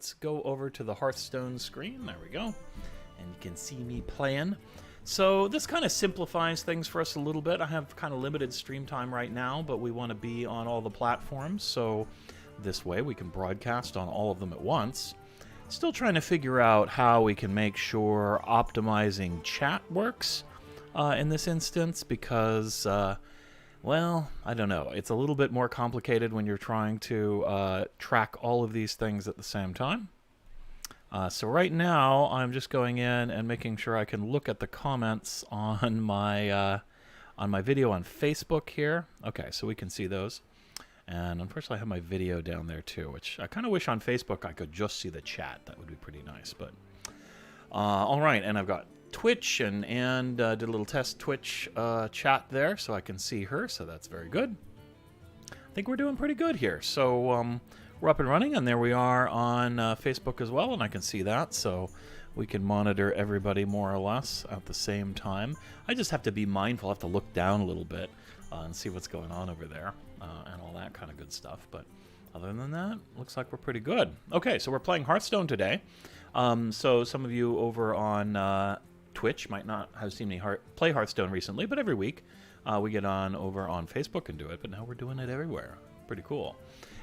Let's go over to the Hearthstone screen. There we go. And you can see me playing. So this kind of simplifies things for us a little bit. I have kind of limited stream time right now, but we want to be on all the platforms. So this way we can broadcast on all of them at once. Still trying to figure out how we can make sure optimizing chat works in this instance because, well, I don't know. It's a little bit more complicated when you're trying to track all of these things at the same time. So right now, I'm just going in and making sure I can look at the comments on my video on Facebook here. Okay, so we can see those. And unfortunately, I have my video down there too, which I kind of wish on Facebook I could just see the chat. That would be pretty nice. But all right, and I've got Twitch and did a little test Twitch chat there, so I can see her. So that's very good. I think we're doing pretty good here. So we're up and running, and there we are on Facebook as well, and I can see that. So we can monitor everybody more or less at the same time. I just have to be mindful. I have to look down a little bit and see what's going on over there and all that kind of good stuff. But other than that, looks like we're pretty good. Okay, so we're playing Hearthstone today. So some of you over on Twitch might not have seen me play Hearthstone recently, but every week we get on over on Facebook and do it. But now we're doing it everywhere. Pretty cool.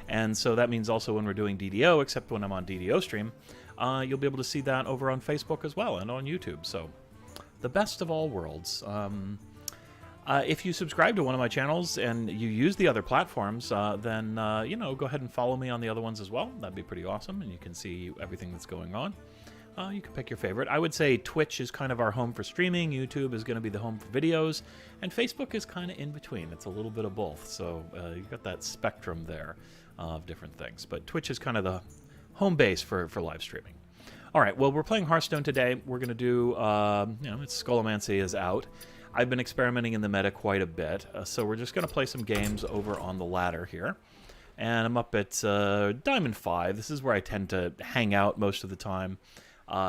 And so that means also when we're doing DDO, except when I'm on DDO stream, you'll be able to see that over on Facebook as well and on YouTube. So the best of all worlds. If you subscribe to one of my channels and you use the other platforms, then, you know, go ahead and follow me on the other ones as well. That'd be pretty awesome, and you can see everything that's going on. You can pick your favorite. I would say Twitch is kind of our home for streaming, YouTube is going to be the home for videos, and Facebook is kind of in between. It's a little bit of both, so you've got that spectrum there of different things. But Twitch is kind of the home base for live streaming. All right, well, we're playing Hearthstone today. We're going to do, you know, it's Scholomance is out. I've been experimenting in the meta quite a bit, so we're just going to play some games over on the ladder here. And I'm up at Diamond 5. This is where I tend to hang out most of the time,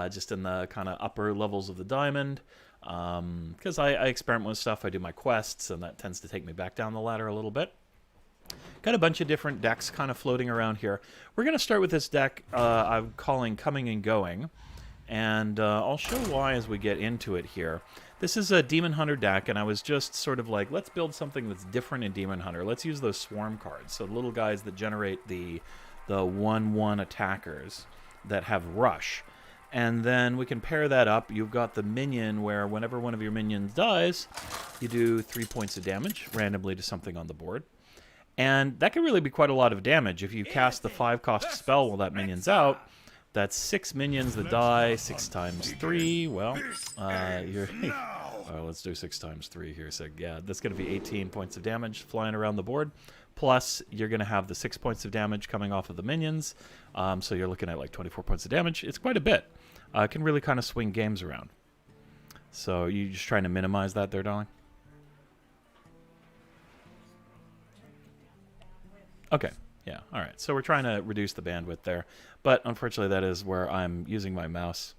just in the kind of upper levels of the Diamond. Because I experiment with stuff, I do my quests, and that tends to take me back down the ladder a little bit. Got a bunch of different decks kind of floating around here. We're going to start with this deck I'm calling Coming and Going. And I'll show why as we get into it here. This is a Demon Hunter deck, and I was just sort of like, let's build something that's different in Demon Hunter. Let's use those swarm cards, so little guys that generate the 1/1 attackers that have rush. And then we can pair that up. You've got the minion where whenever one of your minions dies, you do 3 points of damage randomly to something on the board. And that can really be quite a lot of damage. If you cast the 5-cost spell while that minion's out, that's 6 minions that die, 6 times 3. Well, you're... let's do 6 times 3 here. So, yeah, that's going to be 18 points of damage flying around the board. Plus, you're going to have the 6 points of damage coming off of the minions. So you're looking at like 24 points of damage. It's quite a bit. It can really kind of swing games around. So you just trying to minimize that there, darling? Okay. Yeah, all right. So we're trying to reduce the bandwidth there. But unfortunately, that is where I'm using my mouse.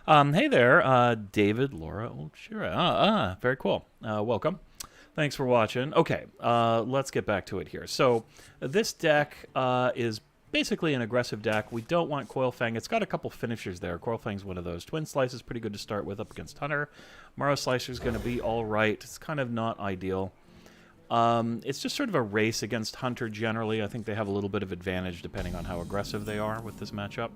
Hey there, David, Laura, Shira. Very cool. Welcome. Thanks for watching. Okay, let's get back to it here. So this deck is basically an aggressive deck. We don't want Coilfang. It's got a couple finishers there. Coilfang's one of those. Twin Slice is pretty good to start with up against Hunter. Marrow Slicer is going to be all right. It's kind of not ideal. It's just sort of a race against Hunter generally. I think they have a little bit of advantage depending on how aggressive they are with this matchup.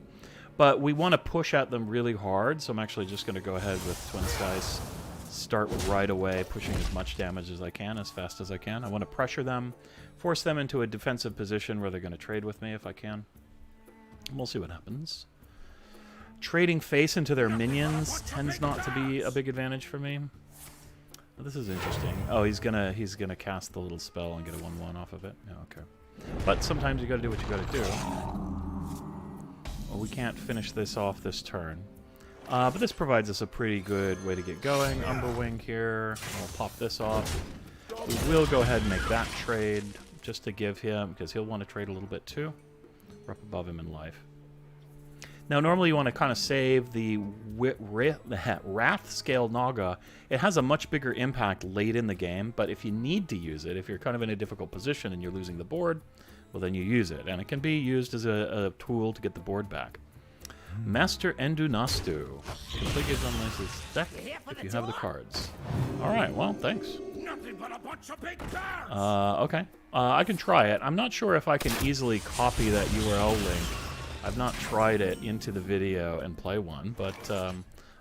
But we want to push at them really hard, so I'm actually just going to go ahead with Twin Slice. Start right away, pushing as much damage as I can, as fast as I can. I want to pressure them, force them into a defensive position where they're going to trade with me if I can. We'll see what happens. Trading face into their minions tends not to be a big advantage for me. This is interesting. Oh, he's gonna cast the little spell and get a 1/1 off of it. Yeah, okay. But sometimes you gotta do what you gotta do. Well, we can't finish this off this turn. But this provides us a pretty good way to get going. Umberwing here. We'll pop this off. We will go ahead and make that trade just to give him, because he'll want to trade a little bit too. We're up above him in life. Now, normally you want to kind of save the Wrath Scale Naga. It has a much bigger impact late in the game, but if you need to use it, if you're kind of in a difficult position and you're losing the board, well, then you use it. And it can be used as a tool to get the board back. Master Endunastu. Complete your Unlicensed deck if you have the cards. Alright, well, thanks. Okay. I can try it. I'm not sure if I can easily copy that URL link. I've not tried it into the video and play one, but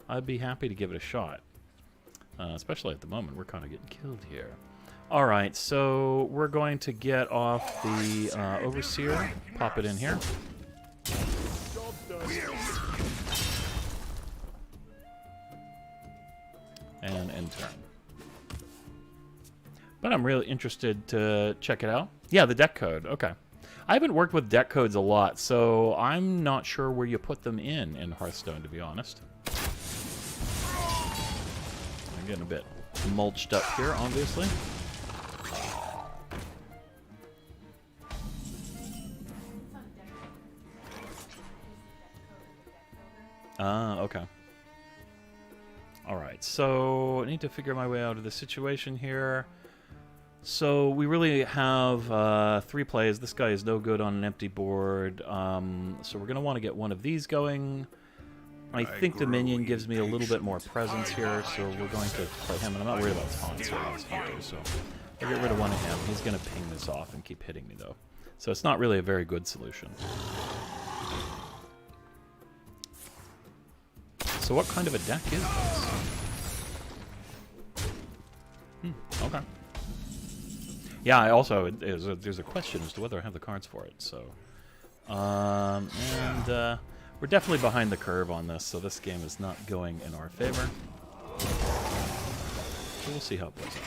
I'd be happy to give it a shot. Especially at the moment, we're kind of getting killed here. Alright, so we're going to get off the Overseer, pop it in here. And end turn. But I'm really interested to check it out. Yeah, the deck code. Okay. I haven't worked with deck codes a lot, so I'm not sure where you put them in Hearthstone, to be honest. I'm getting a bit mulched up here, obviously. Okay. Alright, so I need to figure my way out of the situation here. So we really have 3 plays. This guy is no good on an empty board. So we're going to want to get one of these going. I think the minion gives me a little bit more presence here, so we're going to play him. And I'm not worried about taunts or hunters, so I'll get rid of one of him. He's going to ping this off and keep hitting me, though. So it's not really a very good solution. So what kind of a deck is this? Okay. Yeah, there's a question as to whether I have the cards for it. So, we're definitely behind the curve on this, so this game is not going in our favor. So we'll see how it plays out.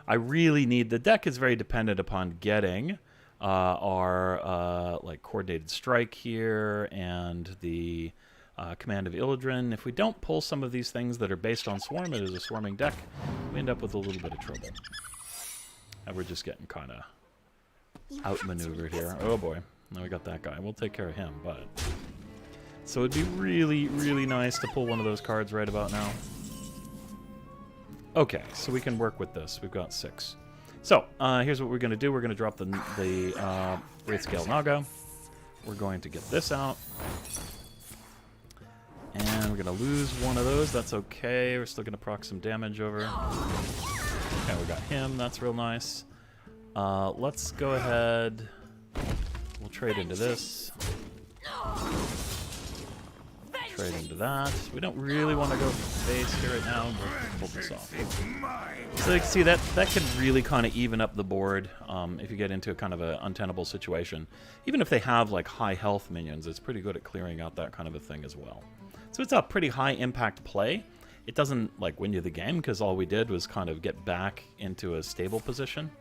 I really need... The deck is very dependent upon getting our like coordinated strike here and the command of Illidan. If we don't pull some of these things that are based on Swarm, it is a swarming deck, we end up with a little bit of trouble. And we're just getting kind of outmaneuvered here. Oh boy, now we got that guy. We'll take care of him, but... So it'd be really, really nice to pull one of those cards right about now. Okay, so we can work with this. We've got 6. So, here's what we're going to do. We're going to drop the Wraithscale Naga. We're going to get this out. And we're going to lose one of those. That's okay. We're still going to proc some damage over. Okay, we got him. That's real nice. Let's go ahead. We'll trade into this. Trade into that. We don't really want to go base here right now, but we'll pull this off. So you can see that can really kind of even up the board if you get into a kind of an untenable situation. Even if they have like high health minions, it's pretty good at clearing out that kind of a thing as well. So it's a pretty high impact play. It doesn't like win you the game because all we did was kind of get back into a stable position.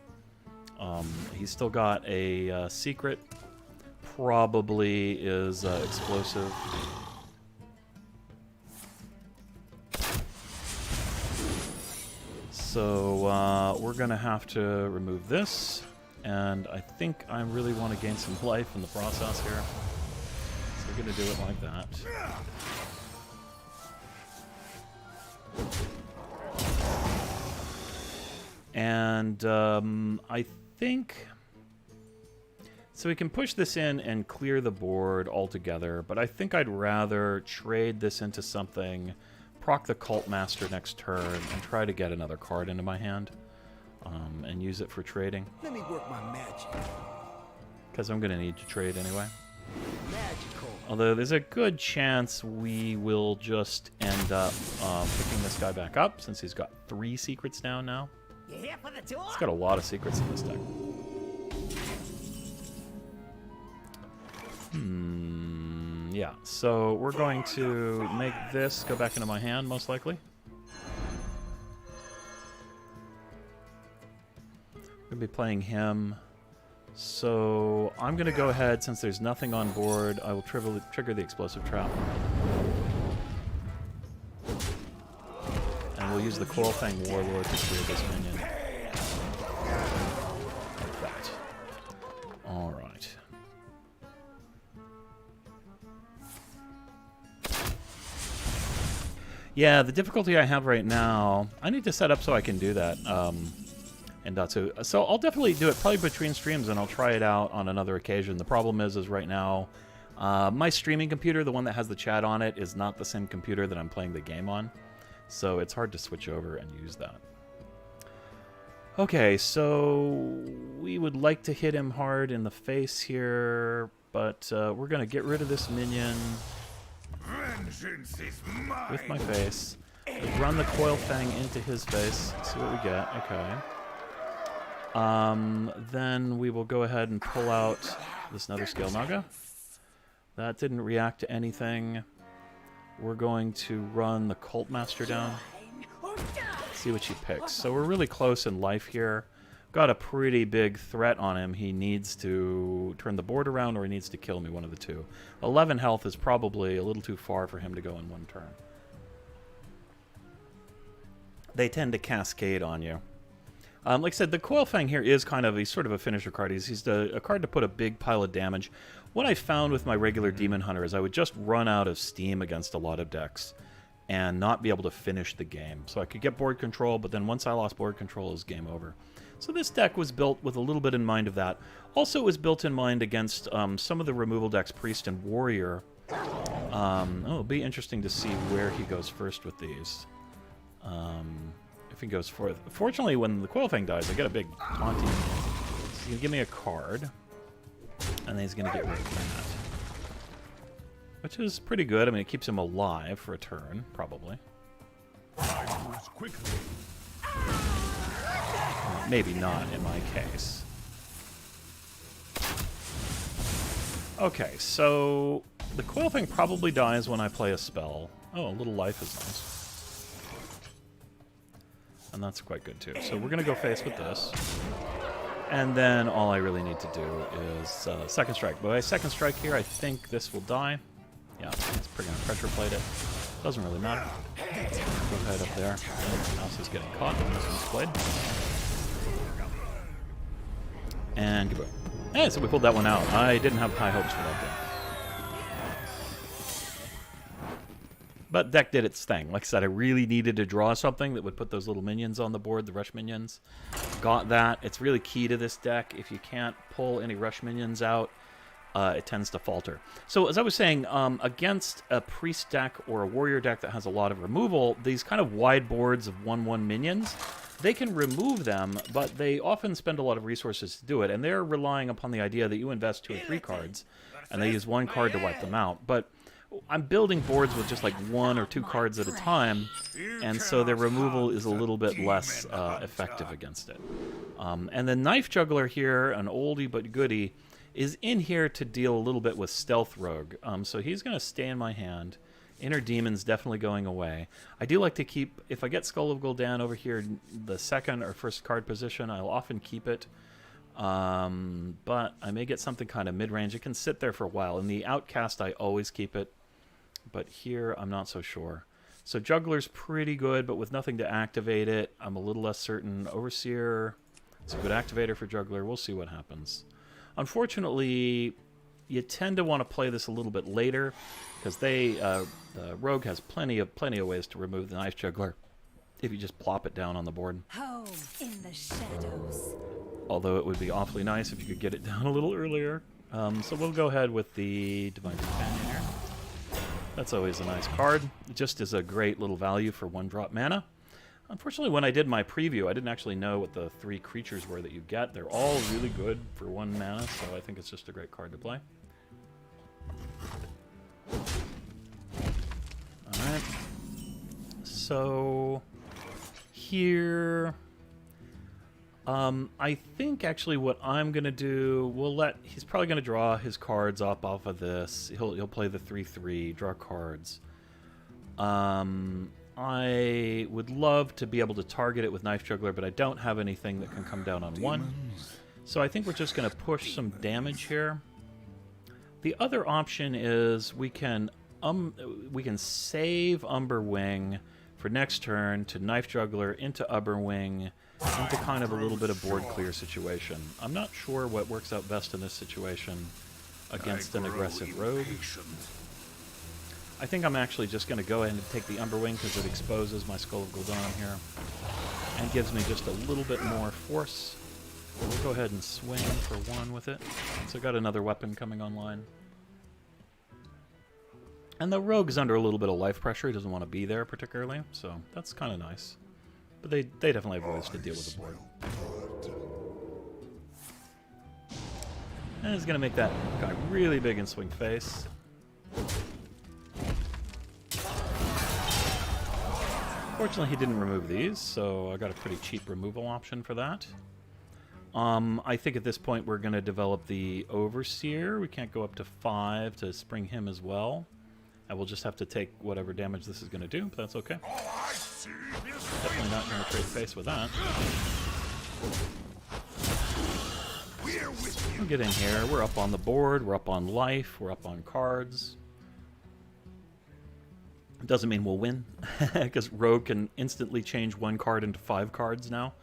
He's still got a secret. Probably is explosive. So we're going to have to remove this, and I think I really want to gain some life in the process here. So we're going to do it like that. And I think... So we can push this in and clear the board altogether, but I think I'd rather trade this into something... proc the Cult Master next turn and try to get another card into my hand and use it for trading. Let me work my magic. Because I'm going to need to trade anyway. Magical. Although there's a good chance we will just end up picking this guy back up since he's got 3 secrets down now. You here for the tour? He's got a lot of secrets in this deck. Yeah, so we're going to make this go back into my hand, most likely. We're going to be playing him. So I'm going to go ahead, since there's nothing on board, I will trigger the explosive trap. And we'll use the Coral Fang Warlord to clear this minion. Like that. Alright. Yeah, the difficulty I have right now... I need to set up so I can do that. and Datsu. So I'll definitely do it probably between streams, and I'll try it out on another occasion. The problem is right now, my streaming computer, the one that has the chat on it, is not the same computer that I'm playing the game on. So it's hard to switch over and use that. Okay, so we would like to hit him hard in the face here, but we're going to get rid of this minion with my face. Run the Coil Fang into his face. See what we get. Okay. Then we will go ahead and pull out this Nether Scale Naga. That didn't react to anything. We're going to run the Cult Master down. See what she picks. So we're really close in life here. Got a pretty big threat on him. He needs to turn the board around or he needs to kill me, one of the two. 11 health is probably a little too far for him to go in one turn. They tend to cascade on you. Like I said, the Coil Fang here is kind of, he's sort of a finisher card. He's a card to put a big pile of damage. What I found with my regular Demon Hunter is I would just run out of steam against a lot of decks and not be able to finish the game. So I could get board control, but then once I lost board control, it was game over. So this deck was built with a little bit in mind of that. Also, it was built in mind against some of the removal decks, Priest and Warrior. It'll be interesting to see where he goes first with these. If he goes forth. Fortunately, when the Coil Fang dies, I get a big taunting. He's going to give me a card, and then he's going to get rid of that. Which is pretty good. I mean, it keeps him alive for a turn, probably. Maybe not in my case. Okay, so the Coil Fang probably dies when I play a spell. Oh, a little life is nice. And that's quite good, too. So we're going to go face with this. And then all I really need to do is second strike. But by second strike here, I think this will die. Yeah, it's pretty gonna pressure plate it. Doesn't really matter. Go ahead up there. Mouse is getting caught. This one's played. And goodbye. Hey, so we pulled that one out. I didn't have high hopes for that game. But deck did its thing. Like I said, I really needed to draw something that would put those little minions on the board, the rush minions. Got that. It's really key to this deck. If you can't pull any rush minions out, it tends to falter. So as I was saying, against a priest deck or a warrior deck that has a lot of removal, these kind of wide boards of 1/1 minions, they can remove them, but they often spend a lot of resources to do it, and they're relying upon the idea that you invest 2 or 3 cards, and they use 1 card to wipe them out. But I'm building boards with just like 1 or 2 cards at a time, and so their removal is a little bit less effective against it. And the Knife Juggler here, an oldie but goodie, is in here to deal a little bit with Stealth Rogue. So he's going to stay in my hand. Inner Demon's definitely going away. I do like to keep, if I get Skull of Gul'dan over here, the second or first card position, I'll often keep it. But I may get something kind of mid-range. It can sit there for a while. In the Outcast, I always keep it. But here, I'm not so sure. So Juggler's pretty good, but with nothing to activate it, I'm a little less certain. Overseer, it's a good activator for Juggler. We'll see what happens. Unfortunately, you tend to want to play this a little bit later, because the Rogue has plenty of ways to remove the Knife Juggler if you just plop it down on the board. Home in the shadows. Although it would be awfully nice if you could get it down a little earlier. So we'll go ahead with the Divine Companion here. That's always a nice card. It just is a great little value for 1-drop mana. Unfortunately, when I did my preview, I didn't actually know what the 3 creatures were that you get. They're all really good for 1 mana, so I think it's just a great card to play. Alright. So, here... I think actually what I'm going to do, he's probably going to draw his cards up off of this. He'll play the 3/3, draw cards. I would love to be able to target it with Knife Juggler, but I don't have anything that can come down on 1. So I think we're just going to push some damage here. The other option is we can save Umberwing for next turn to Knife Juggler into Umberwing into kind of a little bit of board clear situation. I'm not sure what works out best in this situation against an aggressive rogue. I think I'm actually just going to go ahead and take the Umberwing because it exposes my Skull of Gul'dan here and gives me just a little bit more force. We'll go ahead and swing for 1 with it. So got another weapon coming online. And the rogue's under a little bit of life pressure. He doesn't want to be there particularly, so that's kind of nice. But they definitely have ways to deal with the board. And he's going to make that guy really big and swing face. Fortunately, he didn't remove these, so I got a pretty cheap removal option for that. I think at this point we're going to develop the Overseer. We can't go up to 5 to spring him as well. And we'll just have to take whatever damage this is going to do, but that's okay. Definitely not going to trade face with that. We'll get in here. We're up on the board. We're up on life. We're up on cards. It doesn't mean we'll win, because Rogue can instantly change 1 card into 5 cards now,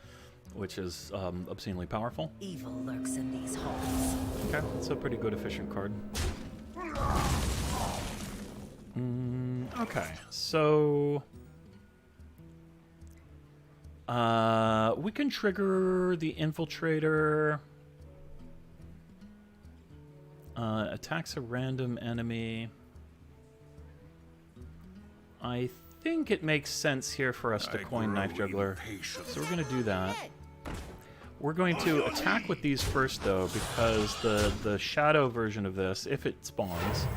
which is obscenely powerful. Evil lurks in these halls. Okay, that's a pretty good efficient card. Okay, so we can trigger the Infiltrator. Attacks a random enemy. I think it makes sense here for us to coin Knife Juggler, so we're going to do that. We're going to attack with these first, though, because the Shadow version of this, if it spawns,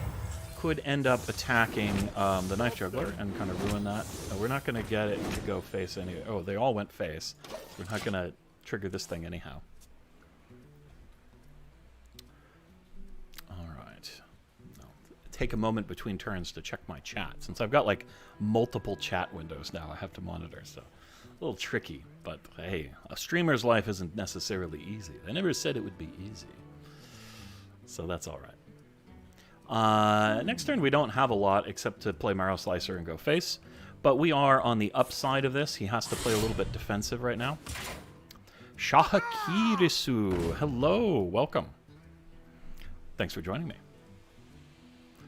could end up attacking the Knife Juggler and kind of ruin that. We're not going to get it to go face any... Oh, they all went face. We're not going to trigger this thing anyhow. Take a moment between turns to check my chat. Since I've got like multiple chat windows now I have to monitor, so a little tricky, but hey, a streamer's life isn't necessarily easy. I never said it would be easy, so that's all right. Next turn we don't have a lot except to play Marrow Slicer and go face, but we are on the upside of this. He has to play a little bit defensive right now. Shahakirisu, hello, welcome. Thanks for joining me.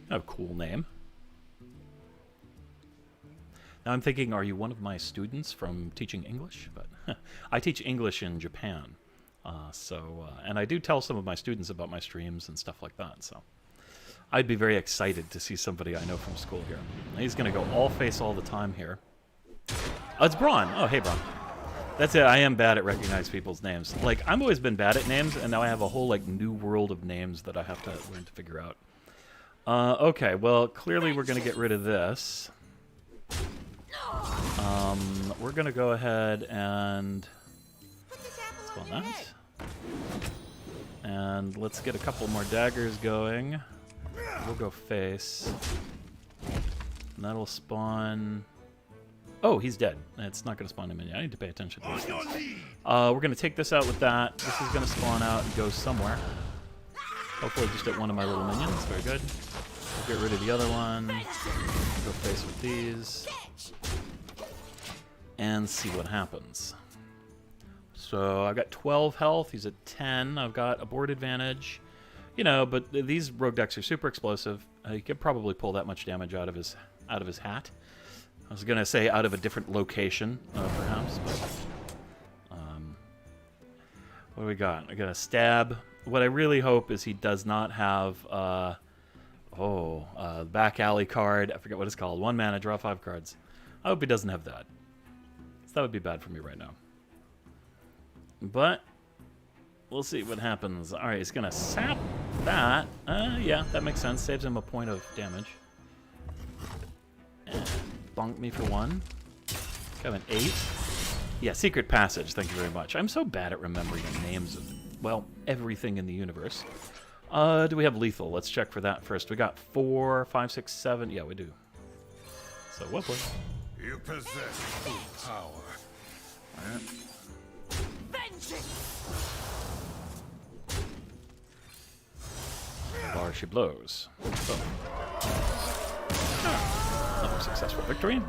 A cool name. Now I'm thinking, are you one of my students from teaching English? But I teach English in Japan, and I do tell some of my students about my streams and stuff like that. So I'd be very excited to see somebody I know from school here. He's going to go all face all the time here. Oh, it's Braun. Oh, hey, Braun. That's it. I am bad at recognizing people's names. Like, I've always been bad at names, and now I have a whole like new world of names that I have to learn to figure out. Okay, well, clearly we're going to get rid of this. We're going to go ahead and spawn that. And let's get a couple more daggers going. We'll go face. And that'll spawn... Oh, he's dead. It's not going to spawn him in yet. I need to pay attention to these things. We're going to take this out with that. This is going to spawn out and go somewhere. Hopefully just at one of my little minions. Very good. We'll get rid of the other one. Go face with these. And see what happens. So I've got 12 health. He's at 10. I've got a board advantage. You know, but these rogue decks are super explosive. He could probably pull that much damage out of his hat. I was going to say out of a different location, perhaps. But, what do we got? I got a stab. What I really hope is he does not have, back alley card. I forget what it's called. 1 mana, draw 5 cards. I hope he doesn't have that. So that would be bad for me right now. But we'll see what happens. All right, he's going to sap that. Yeah, that makes sense. Saves him a point of damage. And bonk me for 1. Got an 8. Yeah, Secret Passage. Thank you very much. I'm so bad at remembering the names of, well, everything in the universe. Do we have lethal? Let's check for that first. We got 4, 5, 6, 7. Yeah, we do. So, well played. You possess full power. Bar she blows. Boom. Another successful victory.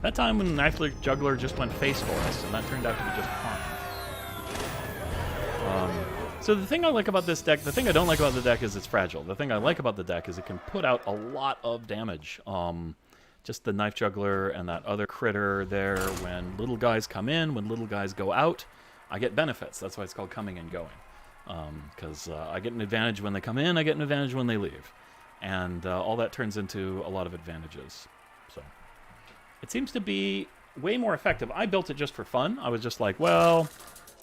That time when Knife Juggler just went face for us, and that turned out to be just fine. So the thing I like about this deck, the thing I don't like about the deck is it's fragile. The thing I like about the deck is it can put out a lot of damage. Just the Knife Juggler and that other critter there, when little guys come in, when little guys go out, I get benefits. That's why it's called coming and going. Because I get an advantage when they come in, I get an advantage when they leave. And all that turns into a lot of advantages. So it seems to be way more effective. I built it just for fun. I was just like, well,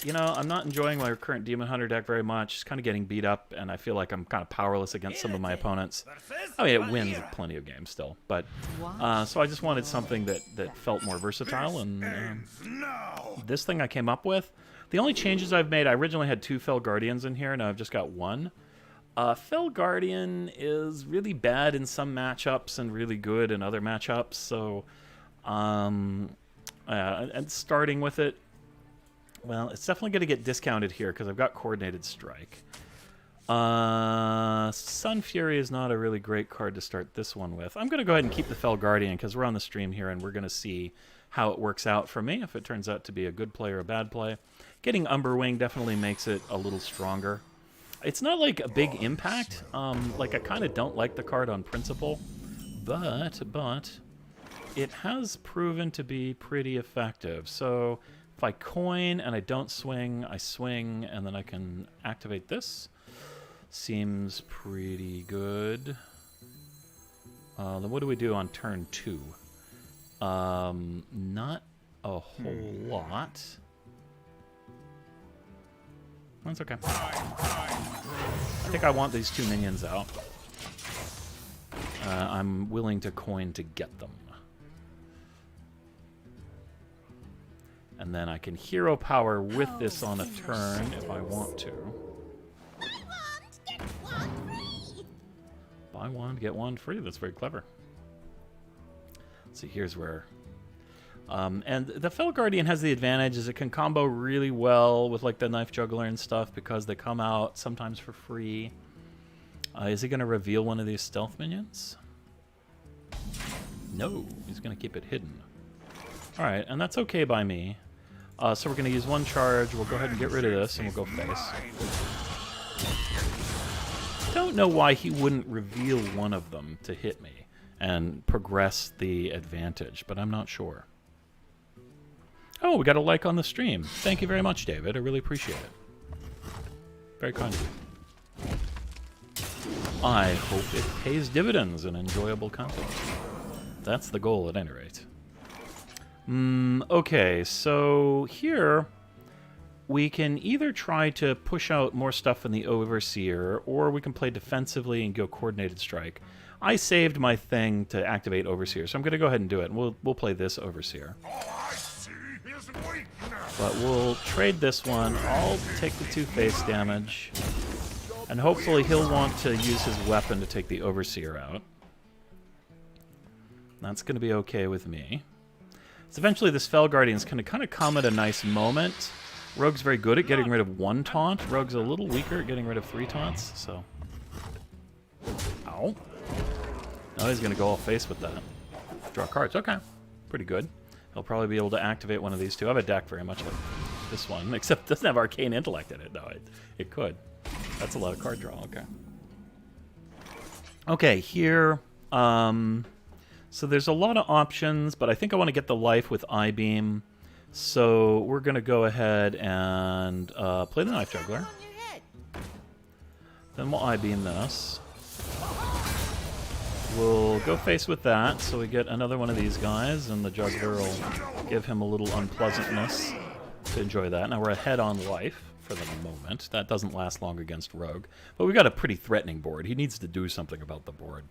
you know, I'm not enjoying my current Demon Hunter deck very much. It's kind of getting beat up, and I feel like I'm kind of powerless against some of my opponents. I mean, it wins plenty of games still, but so I just wanted something that felt more versatile, and this thing I came up with. The only changes I've made, I originally had 2 Fell Guardians in here, and I've just got 1. Fell Guardian is really bad in some matchups and really good in other matchups, so and starting with it, well, it's definitely going to get discounted here because I've got Coordinated Strike. Sun Fury is not a really great card to start this one with. I'm going to go ahead and keep the Fell Guardian because we're on the stream here and we're going to see how it works out for me, if it turns out to be a good play or a bad play. Getting Umberwing definitely makes it a little stronger. It's not like a big impact. Like, I kind of don't like the card on principle, but it has proven to be pretty effective. So if I coin and I don't swing, I swing, and then I can activate this. Seems pretty good. Then what do we do on turn 2? Not a whole lot. That's okay. I think I want these 2 minions out. I'm willing to coin to get them. And then I can hero power with this on a turn if I want to. Buy one, get one free. That's very clever. Let's see, here's where... and the Fell Guardian has the advantage is it can combo really well with like the Knife Juggler and stuff because they come out sometimes for free. Is he going to reveal one of these stealth minions? No, he's going to keep it hidden. Alright, and that's okay by me. So we're going to use 1 charge. We'll go ahead and get rid of this, and we'll go face. Don't know why he wouldn't reveal one of them to hit me and progress the advantage, but I'm not sure. Oh, we got a like on the stream. Thank you very much, David. I really appreciate it. Very kind of you. I hope it pays dividends and enjoyable content. That's the goal at any rate. Okay, so here we can either try to push out more stuff in the Overseer, or we can play defensively and go Coordinated Strike. I saved my thing to activate Overseer, so I'm going to go ahead and do it. And we'll play this Overseer. But we'll trade this one. I'll take the 2 face damage. And hopefully he'll want to use his weapon to take the Overseer out. That's going to be okay with me. So eventually this Fell Guardian's going to kind of come at a nice moment. Rogue's very good at getting rid of 1 taunt. Rogue's a little weaker at getting rid of 3 taunts, so... Ow. Now he's going to go all face with that. Draw cards. Okay. Pretty good. He'll probably be able to activate one of these 2. I have a deck very much like this one, except it doesn't have Arcane Intellect in it. No, it could. That's a lot of card draw. Okay. Okay, here... So there's a lot of options, but I think I want to get the life with I-Beam. So we're going to go ahead and play the Knife Juggler. Then we'll I-Beam this. We'll go face with that, so we get another one of these guys, and the Juggler will give him a little unpleasantness to enjoy that. Now we're ahead on life for the moment. That doesn't last long against Rogue. But we've got a pretty threatening board. He needs to do something about the board.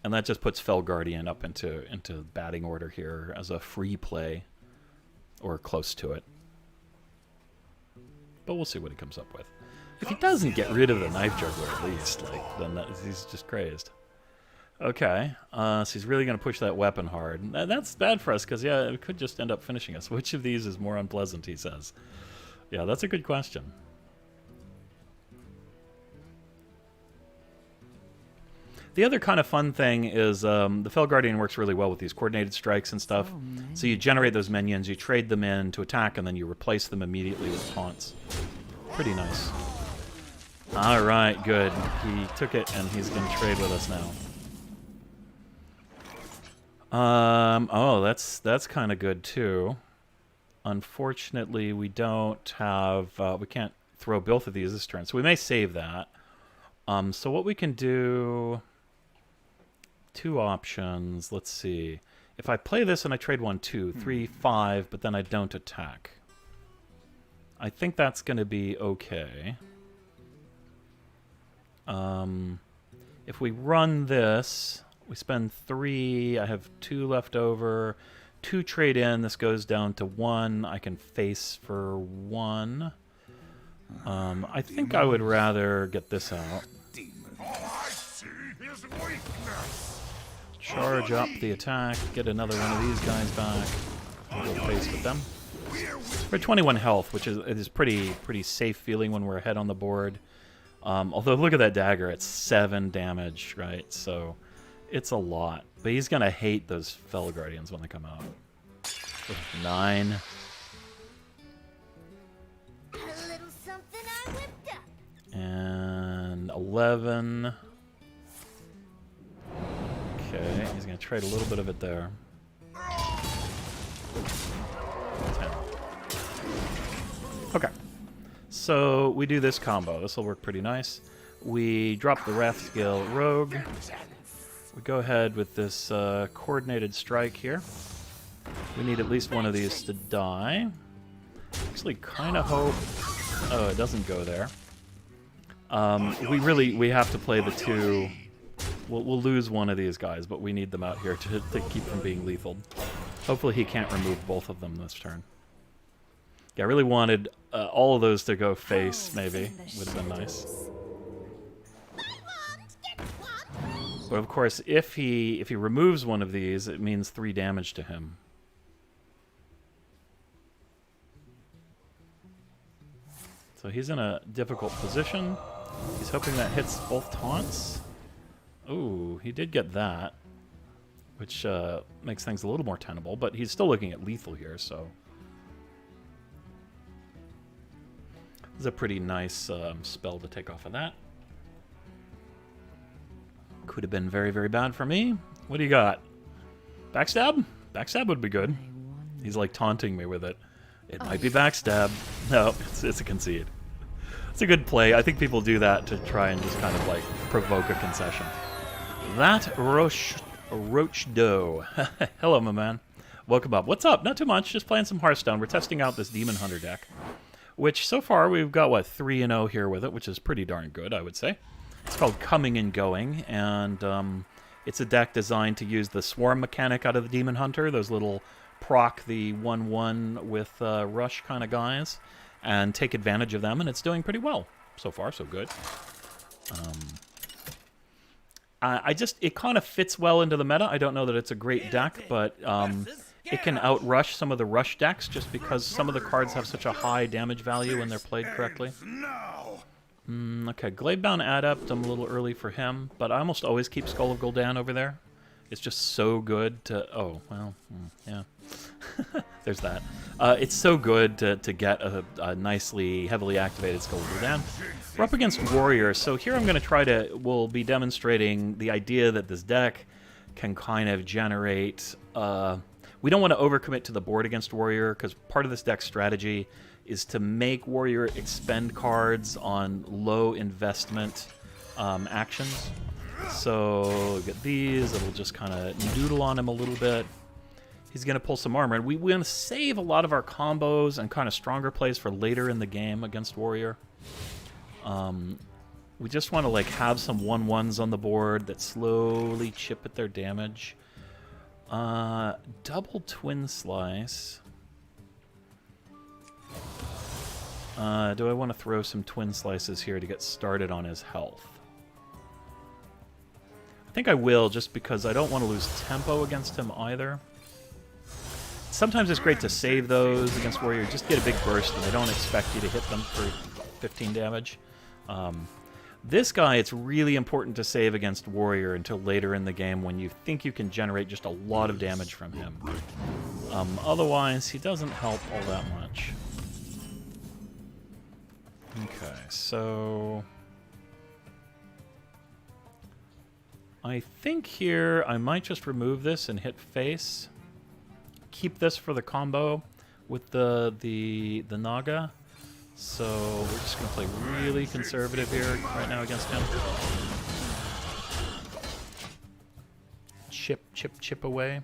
And that just puts Fell Guardian up into batting order here as a free play, or close to it. But we'll see what he comes up with. If he doesn't get rid of the Knife Juggler at least, like, then he's just crazed. Okay, so he's really going to push that weapon hard. That's bad for us because, yeah, it could just end up finishing us. Which of these is more unpleasant, he says. Yeah, that's a good question. The other kind of fun thing is the Fell Guardian works really well with these coordinated strikes and stuff. Oh, nice. So you generate those minions, you trade them in to attack, and then you replace them immediately with taunts. Pretty nice. All right, good. He took it, and he's going to trade with us now. Oh, that's kind of good too. Unfortunately, we don't have... we can't throw both of these this turn, so we may save that. So what we can do... Two options. Let's see. If I play this and I trade 1, 2, 3, 5, but then I don't attack. I think that's going to be okay. If we run this, we spend 3. I have 2 left over. 2 trade in. This goes down to 1. I can face for 1. I think I would rather get this out. All I see is weakness. Charge up the attack. Get another one of these guys back. We'll face with them. We're at 21 health, which is pretty safe feeling when we're ahead on the board. Although look at that dagger, it's 7 damage, right? So it's a lot. But he's gonna hate those Fel Guardians when they come out. 9. A little something I whipped up. And 11. Okay, he's gonna trade a little bit of it there. 10. Okay. So we do this combo. This will work pretty nice. We drop the Wrath Scale Rogue. We go ahead with this coordinated strike here. We need at least one of these to die. Actually, kind of hope... Oh, it doesn't go there. We have to play the 2... We'll lose one of these guys, but we need them out here to keep from being lethal. Hopefully he can't remove both of them this turn. Yeah, I really wanted all of those to go face, maybe. Would have been nice. But of course, if he removes one of these, it means 3 damage to him. So he's in a difficult position. He's hoping that hits both taunts. Ooh, he did get that, which makes things a little more tenable, but he's still looking at lethal here, so... This is a pretty nice spell to take off of that. Could have been very, very bad for me. What do you got? Backstab? Backstab would be good. He's like taunting me with it. It might be backstab. No, it's a concede. It's a good play. I think people do that to try and just kind of like provoke a concession. That Roach Doe. Hello, my man. Welcome up. What's up? Not too much. Just playing some Hearthstone. We're testing out this Demon Hunter deck, which so far we've got, what, 3-0 here with it, which is pretty darn good, I would say. It's called Coming and Going, and it's a deck designed to use the swarm mechanic out of the Demon Hunter, those little proc the 1/1 with rush kind of guys, and take advantage of them, and it's doing pretty well. So far, so good. It kind of fits well into the meta. I don't know that it's a great deck, but it can outrush some of the rush decks just because some of the cards have such a high damage value when they're played correctly. Okay, Gladebound Adept, I'm a little early for him, but I almost always keep Skull of Gul'dan over there. It's just so good to... Oh, well, yeah. There's that. It's so good to get a nicely, heavily activated Skull of Gul'dan. We're up against Warrior, so here I'm going to try to... We'll be demonstrating the idea that this deck can kind of generate... we don't want to overcommit to the board against Warrior, because part of this deck's strategy is to make Warrior expend cards on low investment actions. So get these, it'll just kind of noodle on him a little bit. He's going to pull some armor, and we want to save a lot of our combos and kind of stronger plays for later in the game against Warrior. We just want to like have some 1/1s on the board that slowly chip at their damage. Double Twin Slice. Do I want to throw some Twin Slices here to get started on his health? I think I will, just because I don't want to lose tempo against him either. Sometimes it's great to save those against Warrior. Just get a big burst and they don't expect you to hit them for 15 damage. This guy, it's really important to save against Warrior until later in the game when you think you can generate just a lot of damage from him. Otherwise, he doesn't help all that much. Okay, so... I think here I might just remove this and hit face. Keep this for the combo. with the Naga. So we're just going to play really conservative here right now against him. Chip away.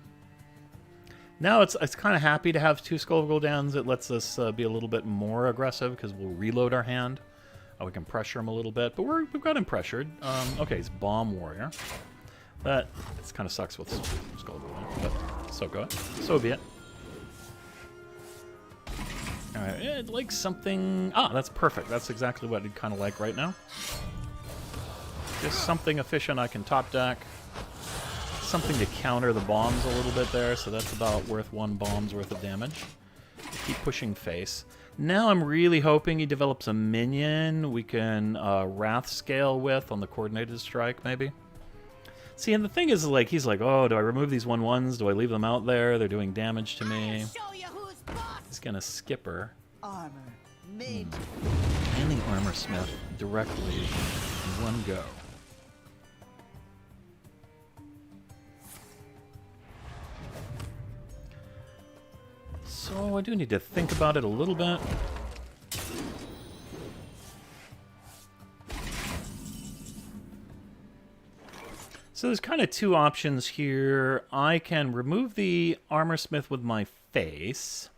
Now it's kind of happy to have 2 Skull of Gul'dans. It lets us be a little bit more aggressive because we'll reload our hand. We can pressure him a little bit, but we've got him pressured. Okay, he's Bomb Warrior. That kind of sucks with Skull of Gul'dan, but so good. So be it. Alright, I'd like something... Ah, that's perfect. That's exactly what I'd kind of like right now. Just something efficient I can top deck. Something to counter the bombs a little bit there, so that's about worth 1 bomb's worth of damage. Keep pushing face. Now I'm really hoping he develops a minion we can Wrath scale with on the coordinated strike, maybe. See, and the thing is, like, he's like, oh, do I remove these 1/1s? Do I leave them out there? They're doing damage to me. He's gonna skipper. Armor made. And the Armor Smith directly in one go. So I do need to think about it a little bit. So there's kind of 2 options here. I can remove the Armor Smith with my face,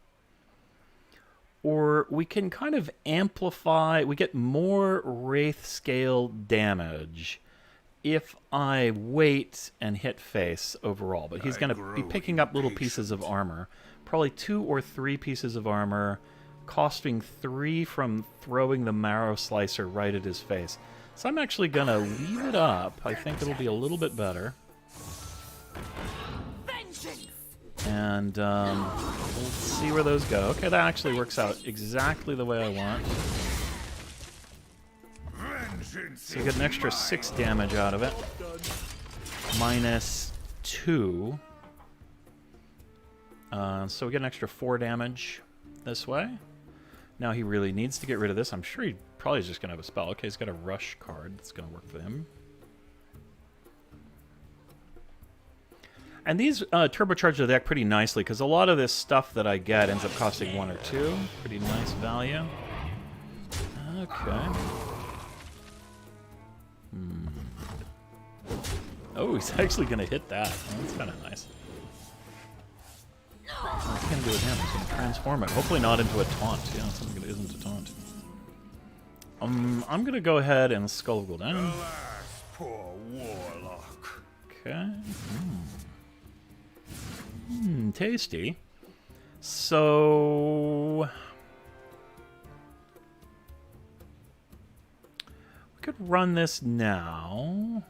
or we can kind of amplify, we get more Wraith scale damage if I wait and hit face overall. But he's going to be picking up little pieces of armor. Probably 2 or 3 pieces of armor, costing 3 from throwing the Marrow Slicer right at his face. So I'm actually going to leave it up. I think it'll be a little bit better. And we'll see where those go. Okay, that actually works out exactly the way I want. So you get an extra 6 damage out of it. Minus 2. So we get an extra 4 damage this way. Now he really needs to get rid of this. I'm sure he probably is just going to have a spell. Okay, he's got a rush card that's going to work for him. And these turbocharge the deck pretty nicely, because a lot of this stuff that I get ends up costing 1 or 2. Pretty nice value. Okay. Oh, he's actually going to hit that. Oh, that's kind of nice. What's he going to do with him? He's going to transform it. Hopefully not into a taunt. Yeah, something that isn't a taunt. I'm going to go ahead and Skull of Gul'dan. Poor warlock. Okay. Tasty. So... we could run this now.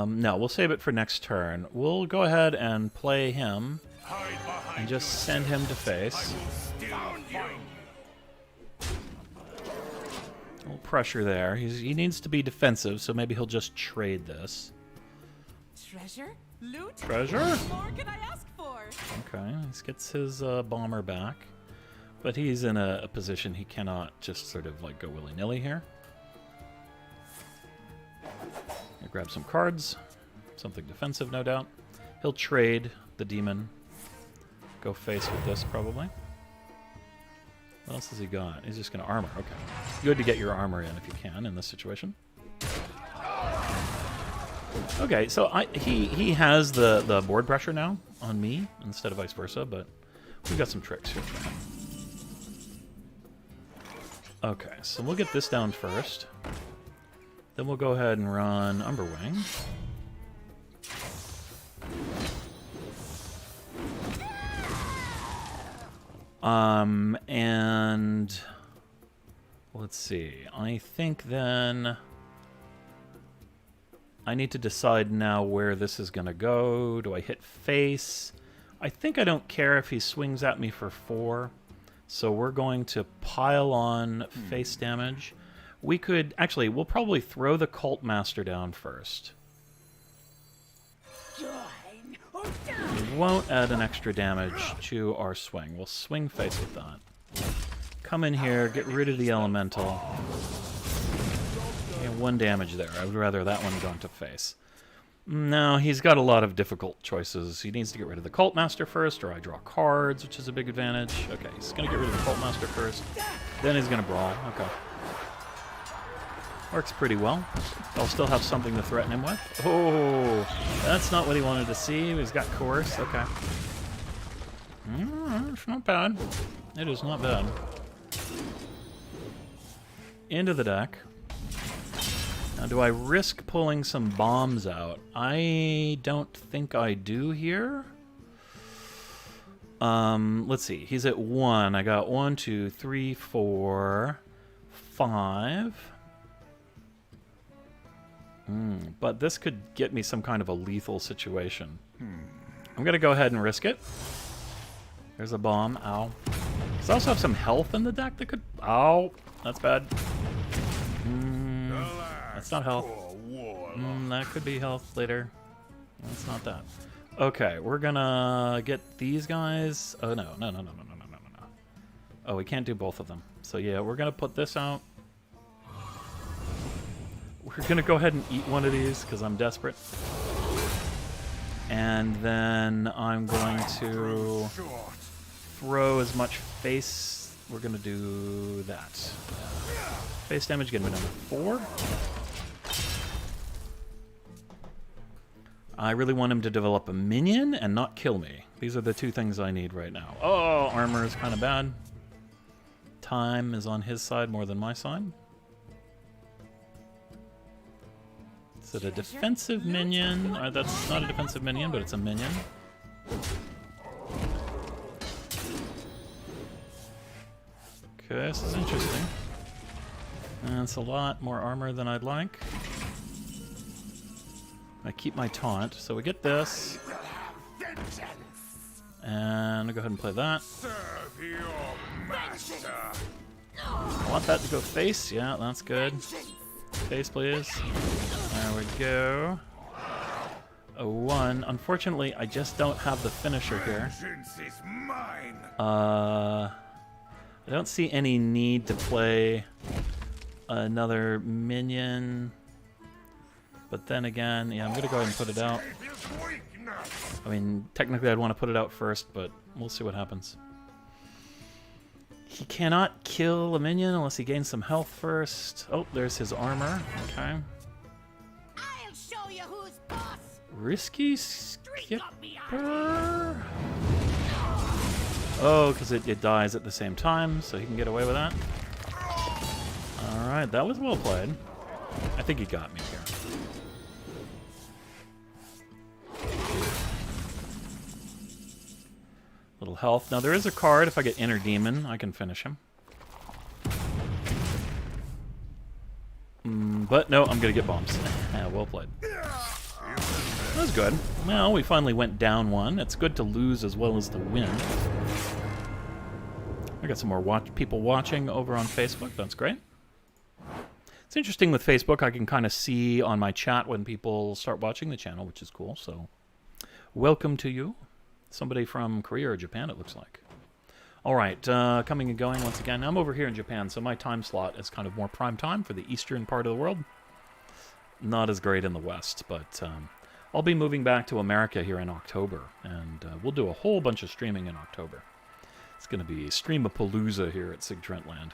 No, we'll save it for next turn. We'll go ahead and play him and just send him to face. A little pressure there. He needs to be defensive, so maybe he'll just trade this. Treasure? Loot? Treasure? What more can I ask for? Okay, he gets his bomber back. But he's in a position he cannot just sort of like go willy-nilly here. I'll grab some cards. Something defensive, no doubt. He'll trade the demon. Go face with this, probably. What else has he got? He's just going to armor. Okay. Good to get your armor in if you can in this situation. Okay, so he has the board pressure now on me instead of vice versa, but we've got some tricks here for him. Okay, so we'll get this down first. Then we'll go ahead and run Umberwing. And let's see. I think then I need to decide now where this is going to go. Do I hit face? I think I don't care if he swings at me for 4. So we're going to pile on face damage. We could... actually, we'll probably throw the Cult Master down first. We won't add an extra damage to our swing. We'll swing face with that. Come in here, get rid of the Elemental. Yeah, 1 damage there. I would rather that one go into face. No, he's got a lot of difficult choices. He needs to get rid of the Cult Master first, or I draw cards, which is a big advantage. Okay, he's going to get rid of the Cult Master first. Then he's going to brawl. Okay. Works pretty well. I'll still have something to threaten him with. Oh, that's not what he wanted to see. He's got Coerce. Okay. It's not bad. It is not bad. Into the deck. Now, do I risk pulling some bombs out? I don't think I do here. Let's see. He's at 1. I got 1, 2, 3, 4, 5. But this could get me some kind of a lethal situation. I'm going to go ahead and risk it. There's a bomb. Ow. Does I also have some health in the deck that could... Ow. That's bad. That's not health. That could be health later. That's not that. Okay, we're gonna get these guys. Oh, no. Oh, we can't do both of them. So, yeah, we're gonna put this out. We're gonna go ahead and eat one of these, because I'm desperate. And then I'm going to throw as much face. We're gonna do that. Face damage, get me number 4. I really want him to develop a minion and not kill me. These are the two things I need right now. Oh, armor is kind of bad. Time is on his side more than my side. Is it a defensive minion? That's not a defensive minion, but it's a minion. Okay, this is interesting. That's a lot more armor than I'd like. I keep my taunt, so we get this. And I'll go ahead and play that. I want that to go face. Yeah, that's good. Face, please. There we go. A 1. Unfortunately, I just don't have the finisher here. I don't see any need to play another minion. But then again, yeah, I'm going to go ahead and put it out. I mean, technically I'd want to put it out first, but we'll see what happens. He cannot kill a minion unless he gains some health first. Oh, there's his armor. Okay. I'll show you who's boss. Risky Skipper? Oh, because it dies at the same time, so he can get away with that. Alright, that was well played. I think he got me here. Little health. Now there is a card. If I get Inner Demon, I can finish him. But no, I'm gonna get bombs. Yeah, well played. That was good. Well, we finally went down 1. It's good to lose as well as to win. I got some more people watching over on Facebook. That's great. It's interesting with Facebook. I can kind of see on my chat when people start watching the channel, which is cool. So, welcome to you. Somebody from Korea or Japan, it looks like. All right, coming and going once again. I'm over here in Japan, so my time slot is kind of more prime time for the eastern part of the world. Not as great in the west, but I'll be moving back to America here in October, and we'll do a whole bunch of streaming in October. It's going to be Streamapalooza here at Sig Trentland.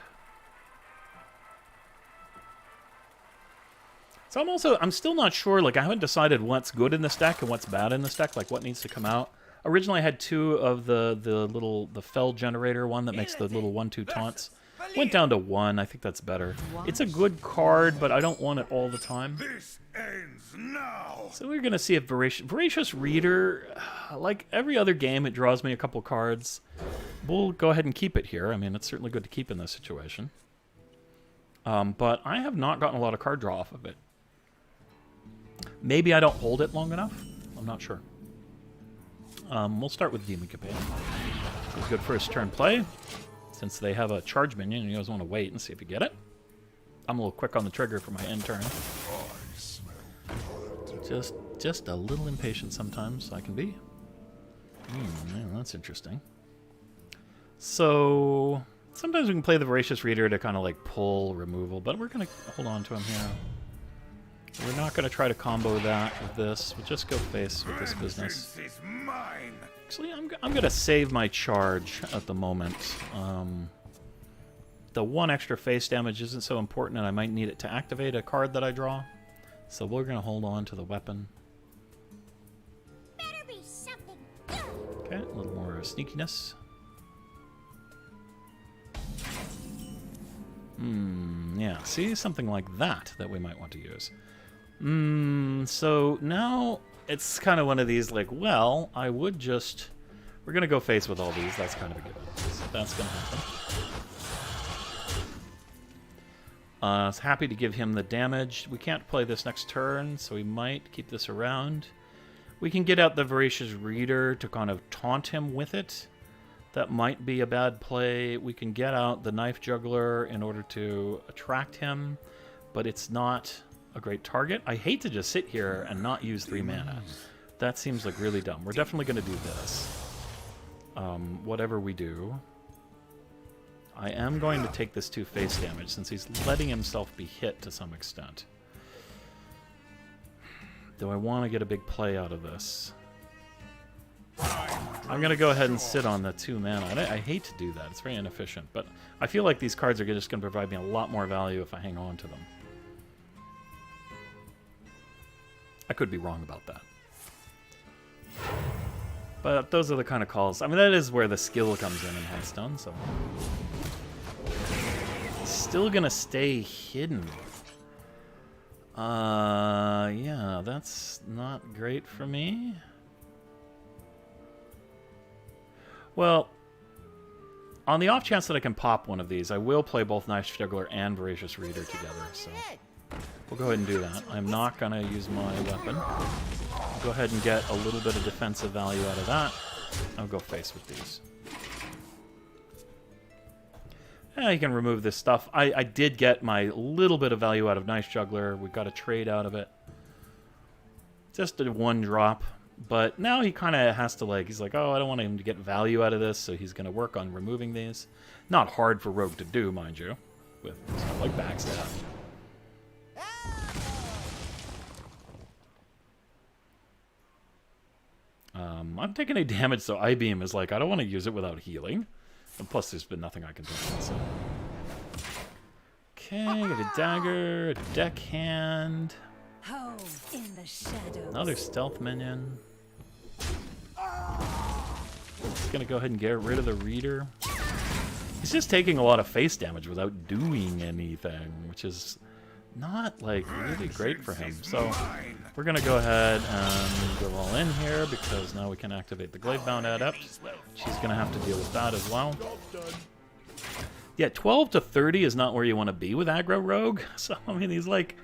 So I'm still not sure, like I haven't decided what's good in this deck and what's bad in this deck, like what needs to come out. Originally I had 2 of the Fell Generator one that makes the little 1/2 taunts. Went down to 1, I think that's better. It's a good card, but I don't want it all the time. This ends now. So we're gonna see if Voracious Reader, like every other game, it draws me a couple cards. We'll go ahead and keep it here. I mean, it's certainly good to keep in this situation. But I have not gotten a lot of card draw off of it. Maybe I don't hold it long enough. I'm not sure. We'll start with Demon Companion. It's good for his turn play. Since they have a charge minion, and you guys want to wait and see if you get it. I'm a little quick on the trigger for my end turn. Just a little impatient sometimes, I can be. Man, that's interesting. So, sometimes we can play the Voracious Reader to kind of like pull removal, but we're going to hold on to him here. We're not going to try to combo that with this. We'll just go face with this business. Vengeance is mine. Actually, I'm going to save my charge at the moment. The one extra face damage isn't so important, and I might need it to activate a card that I draw. So we're going to hold on to the weapon. Better be something good. Okay, a little more sneakiness. Yeah, see? Something like that we might want to use. So now it's kind of one of these, like, well, I would just... We're going to go face with all these. That's kind of a given. So that's going to happen. I was happy to give him the damage. We can't play this next turn, so we might keep this around. We can get out the Voracious Reader to kind of taunt him with it. That might be a bad play. We can get out the Knife Juggler in order to attract him, but it's not a great target. I hate to just sit here and not use 3 mana. That seems like really dumb. We're definitely going to do this. Whatever we do. I am going to take this 2 face damage since he's letting himself be hit to some extent. Do I want to get a big play out of this? I'm going to go ahead and sit on the 2 mana. I hate to do that. It's very inefficient, but I feel like these cards are just going to provide me a lot more value if I hang on to them. I could be wrong about that. But those are the kind of calls. I mean, that is where the skill comes in Hearthstone, so... Still gonna stay hidden. Yeah, that's not great for me. Well, on the off chance that I can pop one of these, I will play both Knife Juggler and Voracious Reader together, so... We'll go ahead and do that. I'm not gonna use my weapon. I'll go ahead and get a little bit of defensive value out of that. I'll go face with these. Yeah, you can remove this stuff. I did get my little bit of value out of Knife Juggler. We got a trade out of it. Just a 1 drop. But now he kind of has to, like, he's like, oh, I don't want him to get value out of this, so he's going to work on removing these. Not hard for Rogue to do, mind you, with stuff like backstab. I'm taking a damage, so I-Beam is like, I don't want to use it without healing. And plus, there's been nothing I can do. So. Okay, get a dagger, a deckhand. Home in the shadows. Another stealth minion. Just gonna go ahead and get rid of the reader. He's just taking a lot of face damage without doing anything, which is not, like, really great for him. So we're gonna go ahead and go all in here because now we can activate the Gladebound Adept. She's gonna have to deal with that as well. Yeah, 12 to 30 is not where you want to be with aggro rogue. So I mean, he's like,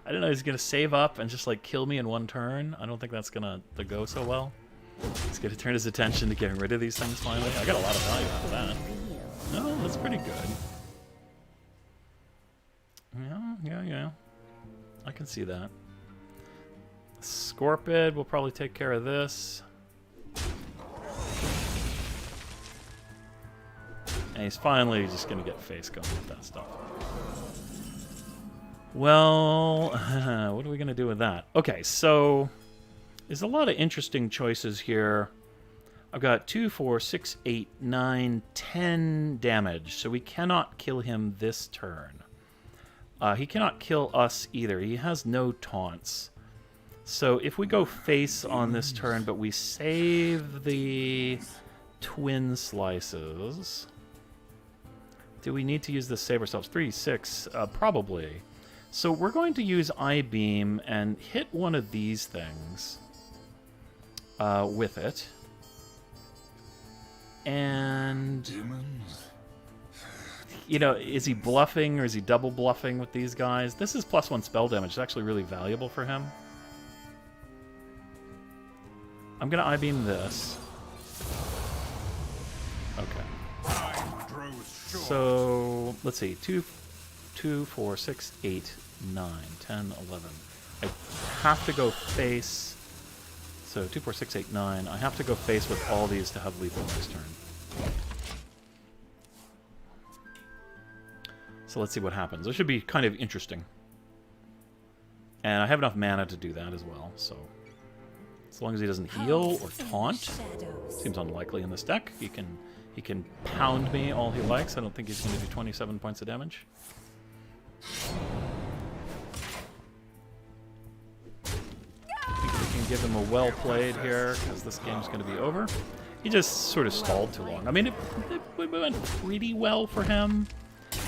I don't know, he's gonna save up and just like kill me in 1 turn. I don't think that's gonna go so well. He's gonna turn his attention to getting rid of these things finally. I got a lot of value out of that. No, that's pretty good. Yeah. I can see that. Scorpid will probably take care of this. And he's finally just going to get face going with that stuff. Well, what are we going to do with that? Okay, so there's a lot of interesting choices here. I've got 2, 4, 6, 8, 9, 10 damage, so we cannot kill him this turn. He cannot kill us either. He has no taunts. So if we go face on this turn, but we save the twin slices... Do we need to use this save ourselves? 3, 6, probably. So we're going to use I-Beam and hit one of these things with it. And... You know, is he bluffing or is he double bluffing with these guys? This is +1 spell damage. It's actually really valuable for him. I'm going to I-Beam this. Okay. So, let's see. 2, 4, 6, 8, 9, 10, 11. I have to go face... So, 2, 4, 6, 8, 9. I have to go face with all these to have lethal next turn. So let's see what happens. This should be kind of interesting. And I have enough mana to do that as well, so... As long as he doesn't heal or taunt, seems unlikely in this deck. He can pound me all he likes. I don't think he's going to do 27 points of damage. I think we can give him a well played here, because this game's going to be over. He just sort of stalled too long. I mean, it went pretty well for him.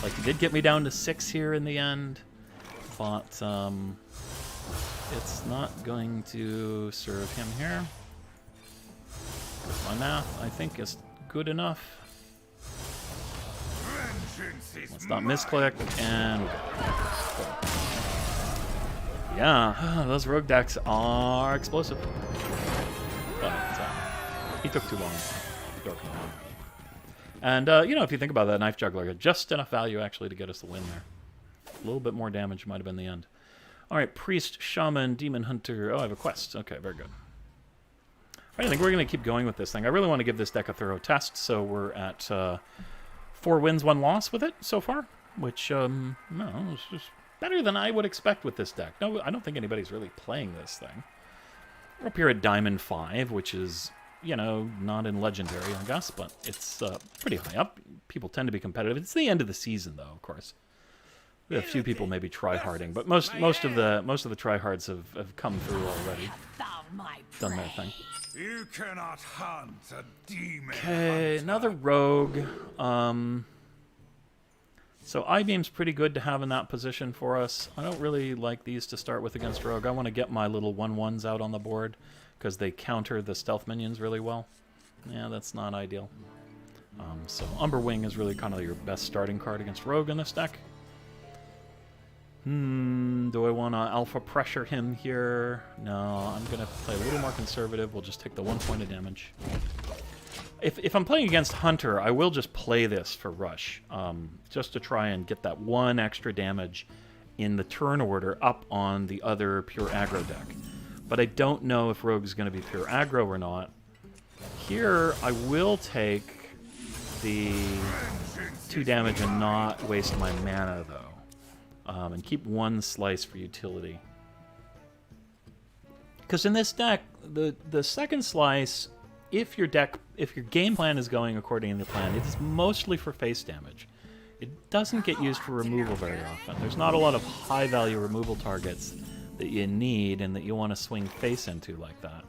Like, he did get me down to 6 here in the end, but it's not going to serve him here. My math, I think, is good enough. Let's not misclick, and... Yeah, those rogue decks are explosive. But he took too long. And, you know, if you think about that, Knife Juggler had just enough value, actually, to get us the win there. A little bit more damage might have been the end. All right, Priest, Shaman, Demon Hunter. Oh, I have a quest. Okay, very good. All right, I think we're going to keep going with this thing. I really want to give this deck a thorough test, so we're at 4 wins, 1 loss with it so far, which, no, it's just better than I would expect with this deck. No, I don't think anybody's really playing this thing. We're up here at Diamond 5, which is, you know, not in Legendary, I guess, but it's pretty high up. People tend to be competitive. It's the end of the season, though, of course. A few people maybe try-harding, but most of the try-hards have come through already. Done their thing. You cannot hunt a demon. Okay, another rogue. So I-beam's pretty good to have in that position for us. I don't really like these to start with against rogue. I want to get my little 1/1s out on the board because they counter the stealth minions really well. Yeah, that's not ideal. So Umberwing is really kind of your best starting card against rogue in this deck. Do I want to alpha pressure him here? No, I'm going to play a little more conservative. We'll just take the 1 point of damage. If I'm playing against Hunter, I will just play this for Rush, just to try and get that 1 extra damage in the turn order up on the other pure aggro deck. But I don't know if Rogue is going to be pure aggro or not. Here, I will take the 2 damage and not waste my mana, though. And keep 1 slice for utility. Because in this deck, the second slice, if your game plan is going according to your plan, it's mostly for face damage. It doesn't get used for removal very often. There's not a lot of high-value removal targets that you need and that you want to swing face into like that.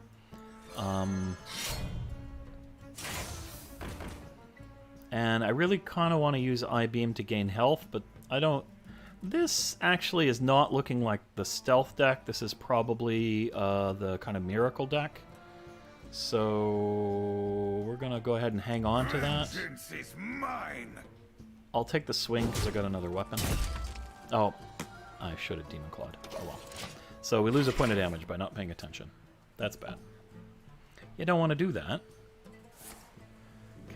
And I really kind of want to use I-Beam to gain health, but I don't... This actually is not looking like the stealth deck. This is probably the kind of miracle deck. So we're going to go ahead and hang on to that. Vengeance is mine. I'll take the swing because I got another weapon. Oh, I should have Demon Clawed. Oh well. So we lose a point of damage by not paying attention. That's bad. You don't want to do that.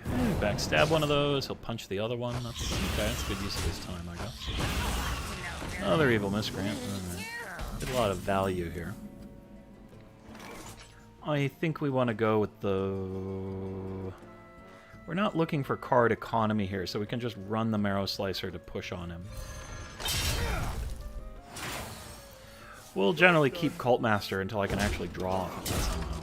Okay, backstab one of those. He'll punch the other one. That's okay. That's good use of his time, I guess. Another evil miscreant. Alright. Get a lot of value here. I think we want to go with the... We're not looking for card economy here, so we can just run the Marrow Slicer to push on him. We'll generally keep Cult Master until I can actually draw if it somehow.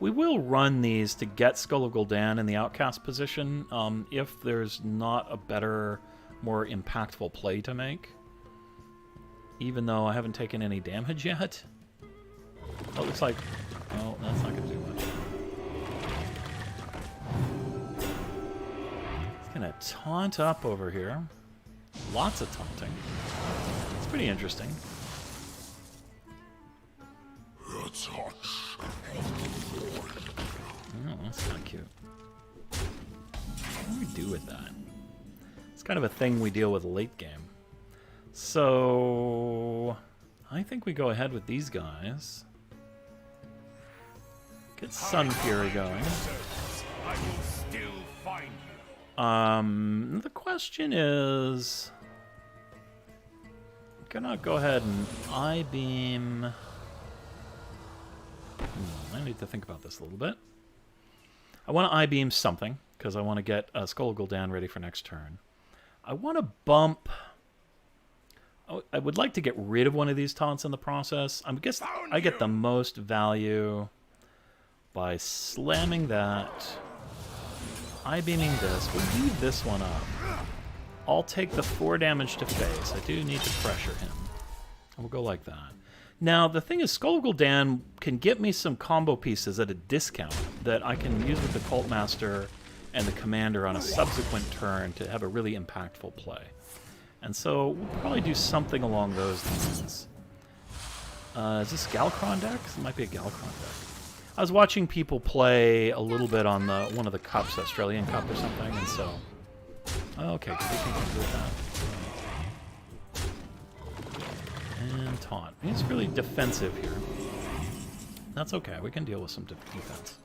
We will run these to get Skull of Gul'dan in the outcast position if there's not a better, more impactful play to make. Even though I haven't taken any damage yet. Oh, it looks like... Oh, that's not going to do much. It's going to taunt up over here. Lots of taunting. It's pretty interesting. Your touch. Oh, that's kind of cute. What do we do with that? It's kind of a thing we deal with late game. So... I think we go ahead with these guys. Get Sun Fury going. I will still find you. The question is... I'm gonna go ahead and I-Beam... I need to think about this a little bit. I want to I-Beam something, because I want to get Skull of Gul'dan ready for next turn. I want to bump I would like to get rid of one of these taunts in the process. I guess I get the most value by slamming that, I-beaming this. We'll leave this one up. I'll take the 4 damage to face. I do need to pressure him. We'll go like that. Now, the thing is, Skull Gul'dan can get me some combo pieces at a discount that I can use with the Cult Master and the Commander on a subsequent turn to have a really impactful play. And so we'll probably do something along those lines. Is this Galcron deck? It might be a Galcron deck. I was watching people play a little bit on the one of the cups, Australian Cup or something, and so... Okay, we can do that. And taunt. He's really defensive here. That's okay, we can deal with some defense.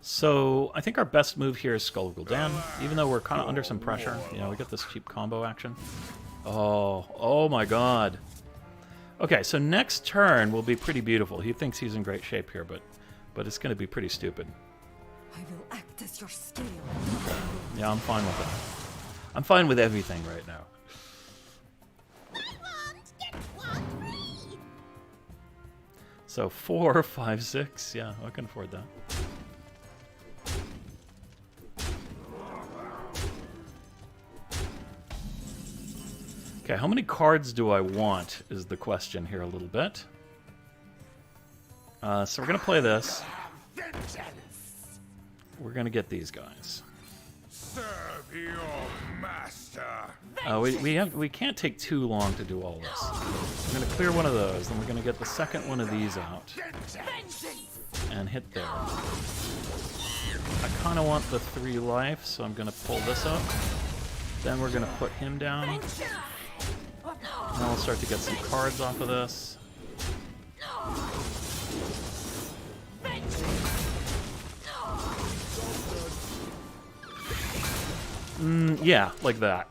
So, I think our best move here is Skull Gul'dan, even though we're kind of under some pressure. You know, we get this cheap combo action. Oh my god. Okay, so next turn will be pretty beautiful. He thinks he's in great shape here, but it's going to be pretty stupid. I will act as your scale. Yeah, I'm fine with that. I'm fine with everything right now. So 4, 5, 6. Yeah, I can afford that. Okay, how many cards do I want is the question here a little bit. So we're going to play this. We're going to get these guys. Serve your master. We can't take too long to do all this. I'm going to clear one of those, then we're going to get the second one of these out. And hit there. I kind of want the 3 life, so I'm going to pull this up. Then we're going to put him down. And then I'll start to get some cards off of this. Yeah, like that.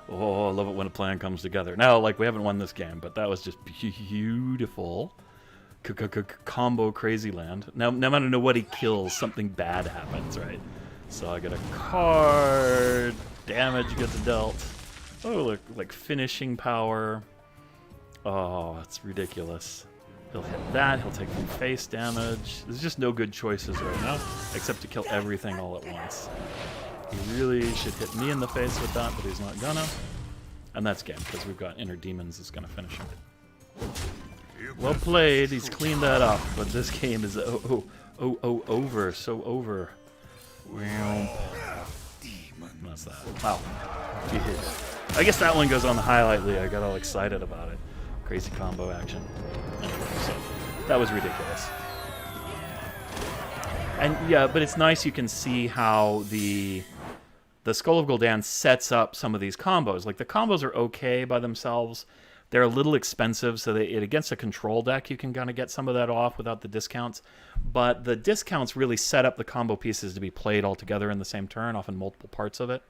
Oh, I love it when a plan comes together. Now, like, we haven't won this game, but that was just beautiful. Combo crazy land. Now, no matter what he kills, something bad happens, right? So I get a card. Damage gets dealt. Oh, look, like finishing power. Oh, it's ridiculous. He'll hit that. He'll take some face damage. There's just no good choices right now, except to kill everything all at once. He really should hit me in the face with that, but he's not gonna. And that's game, because we've got Inner Demons is gonna finish him. Well played. He's cleaned that up, but this game is over. So over. That's that. Wow. I guess that one goes on the highlight reel. I got all excited about it. Crazy combo action. So that was ridiculous. And yeah, but it's nice you can see how the Skull of Gul'dan sets up some of these combos. Like, the combos are okay by themselves. They're a little expensive, so against a control deck, you can kind of get some of that off without the discounts. But the discounts really set up the combo pieces to be played all together in the same turn, often multiple parts of it.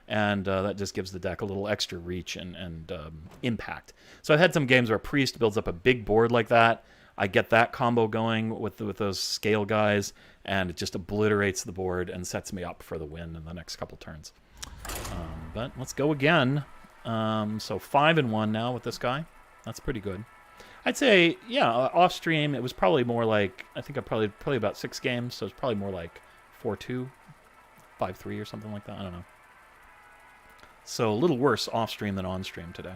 And that just gives the deck a little extra reach and impact. So I've had some games where Priest builds up a big board like that. I get that combo going with those scale guys, and it just obliterates the board and sets me up for the win in the next couple turns. But let's go again. So 5-1 now with this guy. That's pretty good. I'd say, yeah, off stream it was probably more like, I think I probably about 6 games, so it's probably more like 4-2, 5-3 or something like that. I don't know. So a little worse off stream than on stream today.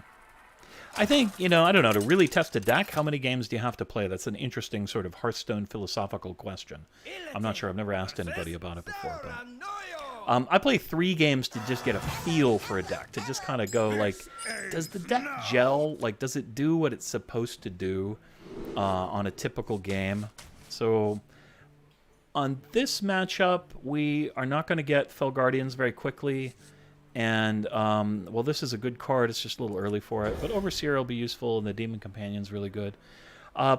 I think, I don't know, to really test a deck, how many games do you have to play? That's an interesting sort of Hearthstone philosophical question. I'm not sure. I've never asked anybody about it before, but I play 3 games to just get a feel for a deck, to just kind of go, like, does the deck gel? Like, does it do what it's supposed to do on a typical game? So on this matchup, we are not going to get Fell Guardians very quickly. And, well, this is a good card. It's just a little early for it. But Overseer will be useful, and the Demon Companion's really good.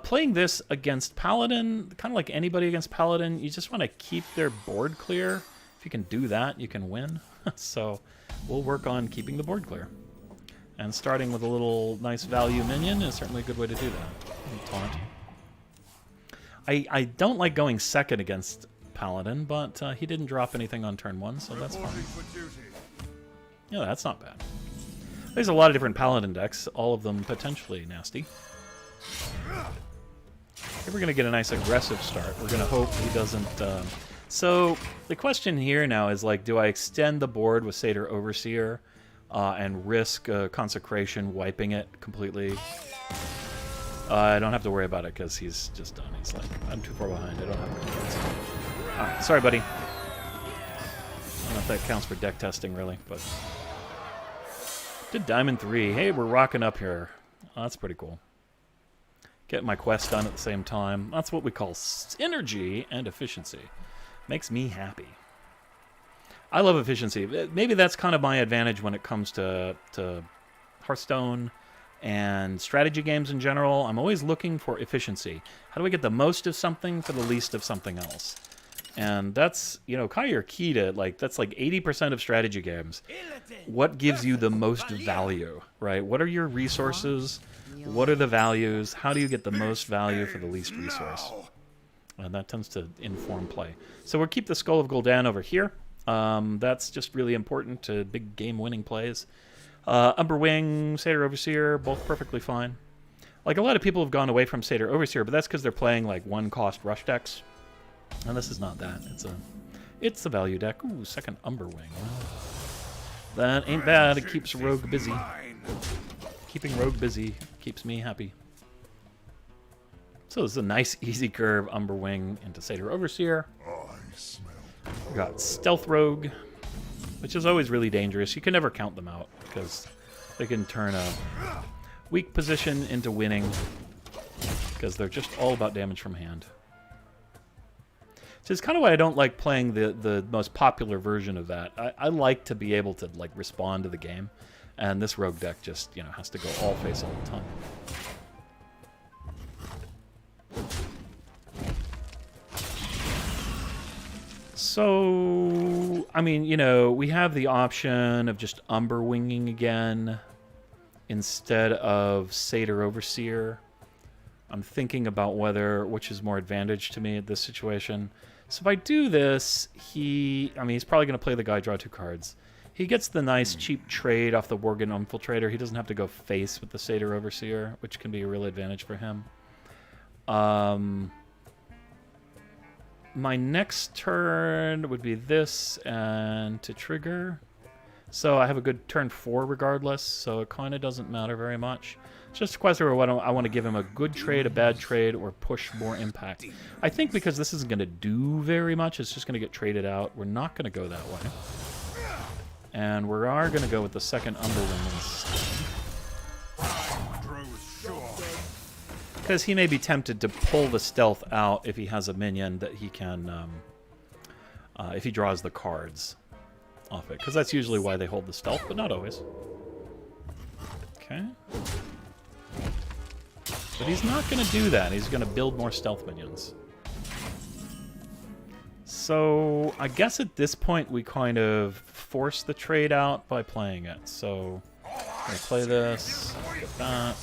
Playing this against Paladin, kind of like anybody against Paladin, you just want to keep their board clear. If you can do that, you can win. So we'll work on keeping the board clear. And starting with a little nice value minion is certainly a good way to do that. Taunt. I don't like going second against Paladin, but he didn't drop anything on turn 1, so that's fine. Yeah, that's not bad. There's a lot of different Paladin decks, all of them potentially nasty. Here we're going to get a nice aggressive start. We're going to hope he doesn't... So, the question here now is, like, do I extend the board with Satyr Overseer and risk Consecration wiping it completely? I don't have to worry about it because he's just done. He's like, I'm too far behind. I don't have cards. Alright, sorry, buddy. I don't know if that counts for deck testing, really, but... Did Diamond 3. Hey, we're rocking up here. Oh, that's pretty cool. Get my quest done at the same time. That's what we call synergy and efficiency. Makes me happy. I love efficiency. Maybe that's kind of my advantage when it comes to Hearthstone and strategy games in general. I'm always looking for efficiency. How do I get the most of something for the least of something else? And that's, you know, kind of your key to, like, that's like 80% of strategy games. What gives you the most value, right? What are your resources? What are the values? How do you get the most value for the least resource? And that tends to inform play. So we'll keep the Skull of Gul'dan over here. That's just really important to big game-winning plays. Umberwing, Satyr Overseer, both perfectly fine. Like, a lot of people have gone away from Satyr Overseer, but that's because they're playing, like, one-cost rush decks. And this is not that. It's a value deck. Ooh, second Umberwing. That ain't bad. It keeps Rogue busy. Keeping Rogue busy keeps me happy. So this is a nice, easy curve Umberwing into Satyr Overseer. We got Stealth Rogue, which is always really dangerous. You can never count them out because they can turn a weak position into winning because they're just all about damage from hand. So it's kind of why I don't like playing the most popular version of that. I like to be able to, like, respond to the game, and this Rogue deck just, you know, has to go all face all the time. So, I mean, you know, we have the option of just Umberwinging again instead of Satyr Overseer. I'm thinking about which is more advantage to me at this situation. So if I do this, he's probably going to play the guy, draw 2 cards. He gets the nice cheap trade off the Worgen Infiltrator. He doesn't have to go face with the Satyr Overseer, which can be a real advantage for him. My next turn would be this, and to trigger. So I have a good turn 4 regardless, so it kind of doesn't matter very much. It's just a question of whether I want to give him a good trade, a bad trade, or push more impact. I think because this isn't going to do very much, it's just going to get traded out. We're not going to go that way. And we are going to go with the second Umberwing instead. Because he may be tempted to pull the stealth out if he has a minion that he can, if he draws the cards off it. Because that's usually why they hold the stealth, but not always. Okay. But he's not going to do that. He's going to build more stealth minions. So I guess at this point we kind of force the trade out by playing it. So I'm going to play this, get that.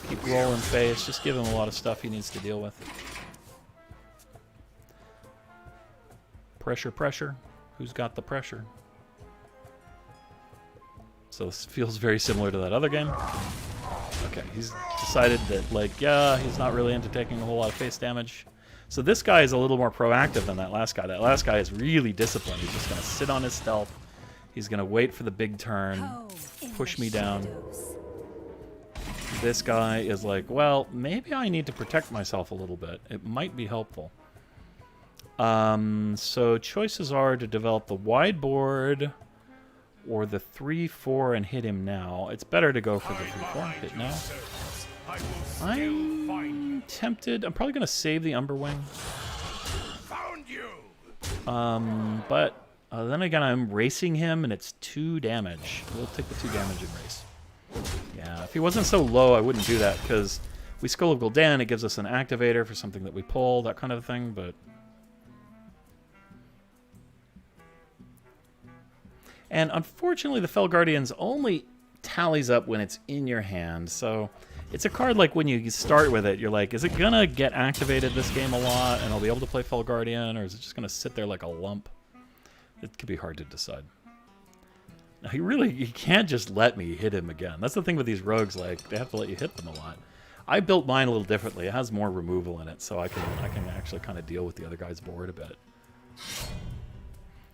Keep rolling face, just give him a lot of stuff he needs to deal with. Pressure, pressure. Who's got the pressure? So this feels very similar to that other game. Okay, he's decided that, like, yeah, he's not really into taking a whole lot of face damage. So this guy is a little more proactive than that last guy. That last guy is really disciplined. He's just going to sit on his stealth. He's going to wait for the big turn, push me down. This guy is like, well, maybe I need to protect myself a little bit. It might be helpful. So choices are to develop the wide board or the 3-4 and hit him now. It's better to go for the 3-4, hit now. I'm tempted. I'm probably going to save the Umberwing. But then again, I'm racing him, and it's 2 damage. We'll take the 2 damage and race. Yeah, if he wasn't so low, I wouldn't do that, because we Skull of Gul'dan, it gives us an activator for something that we pull, that kind of thing, but... And unfortunately, the Fell Guardians only tallies up when it's in your hand, so it's a card like when you start with it, you're like, is it going to get activated this game a lot, and I'll be able to play Fell Guardian, or is it just going to sit there like a lump? It could be hard to decide. He can't just let me hit him again. That's the thing with these rogues, like, they have to let you hit them a lot. I built mine a little differently. It has more removal in it, so I can actually kind of deal with the other guy's board a bit.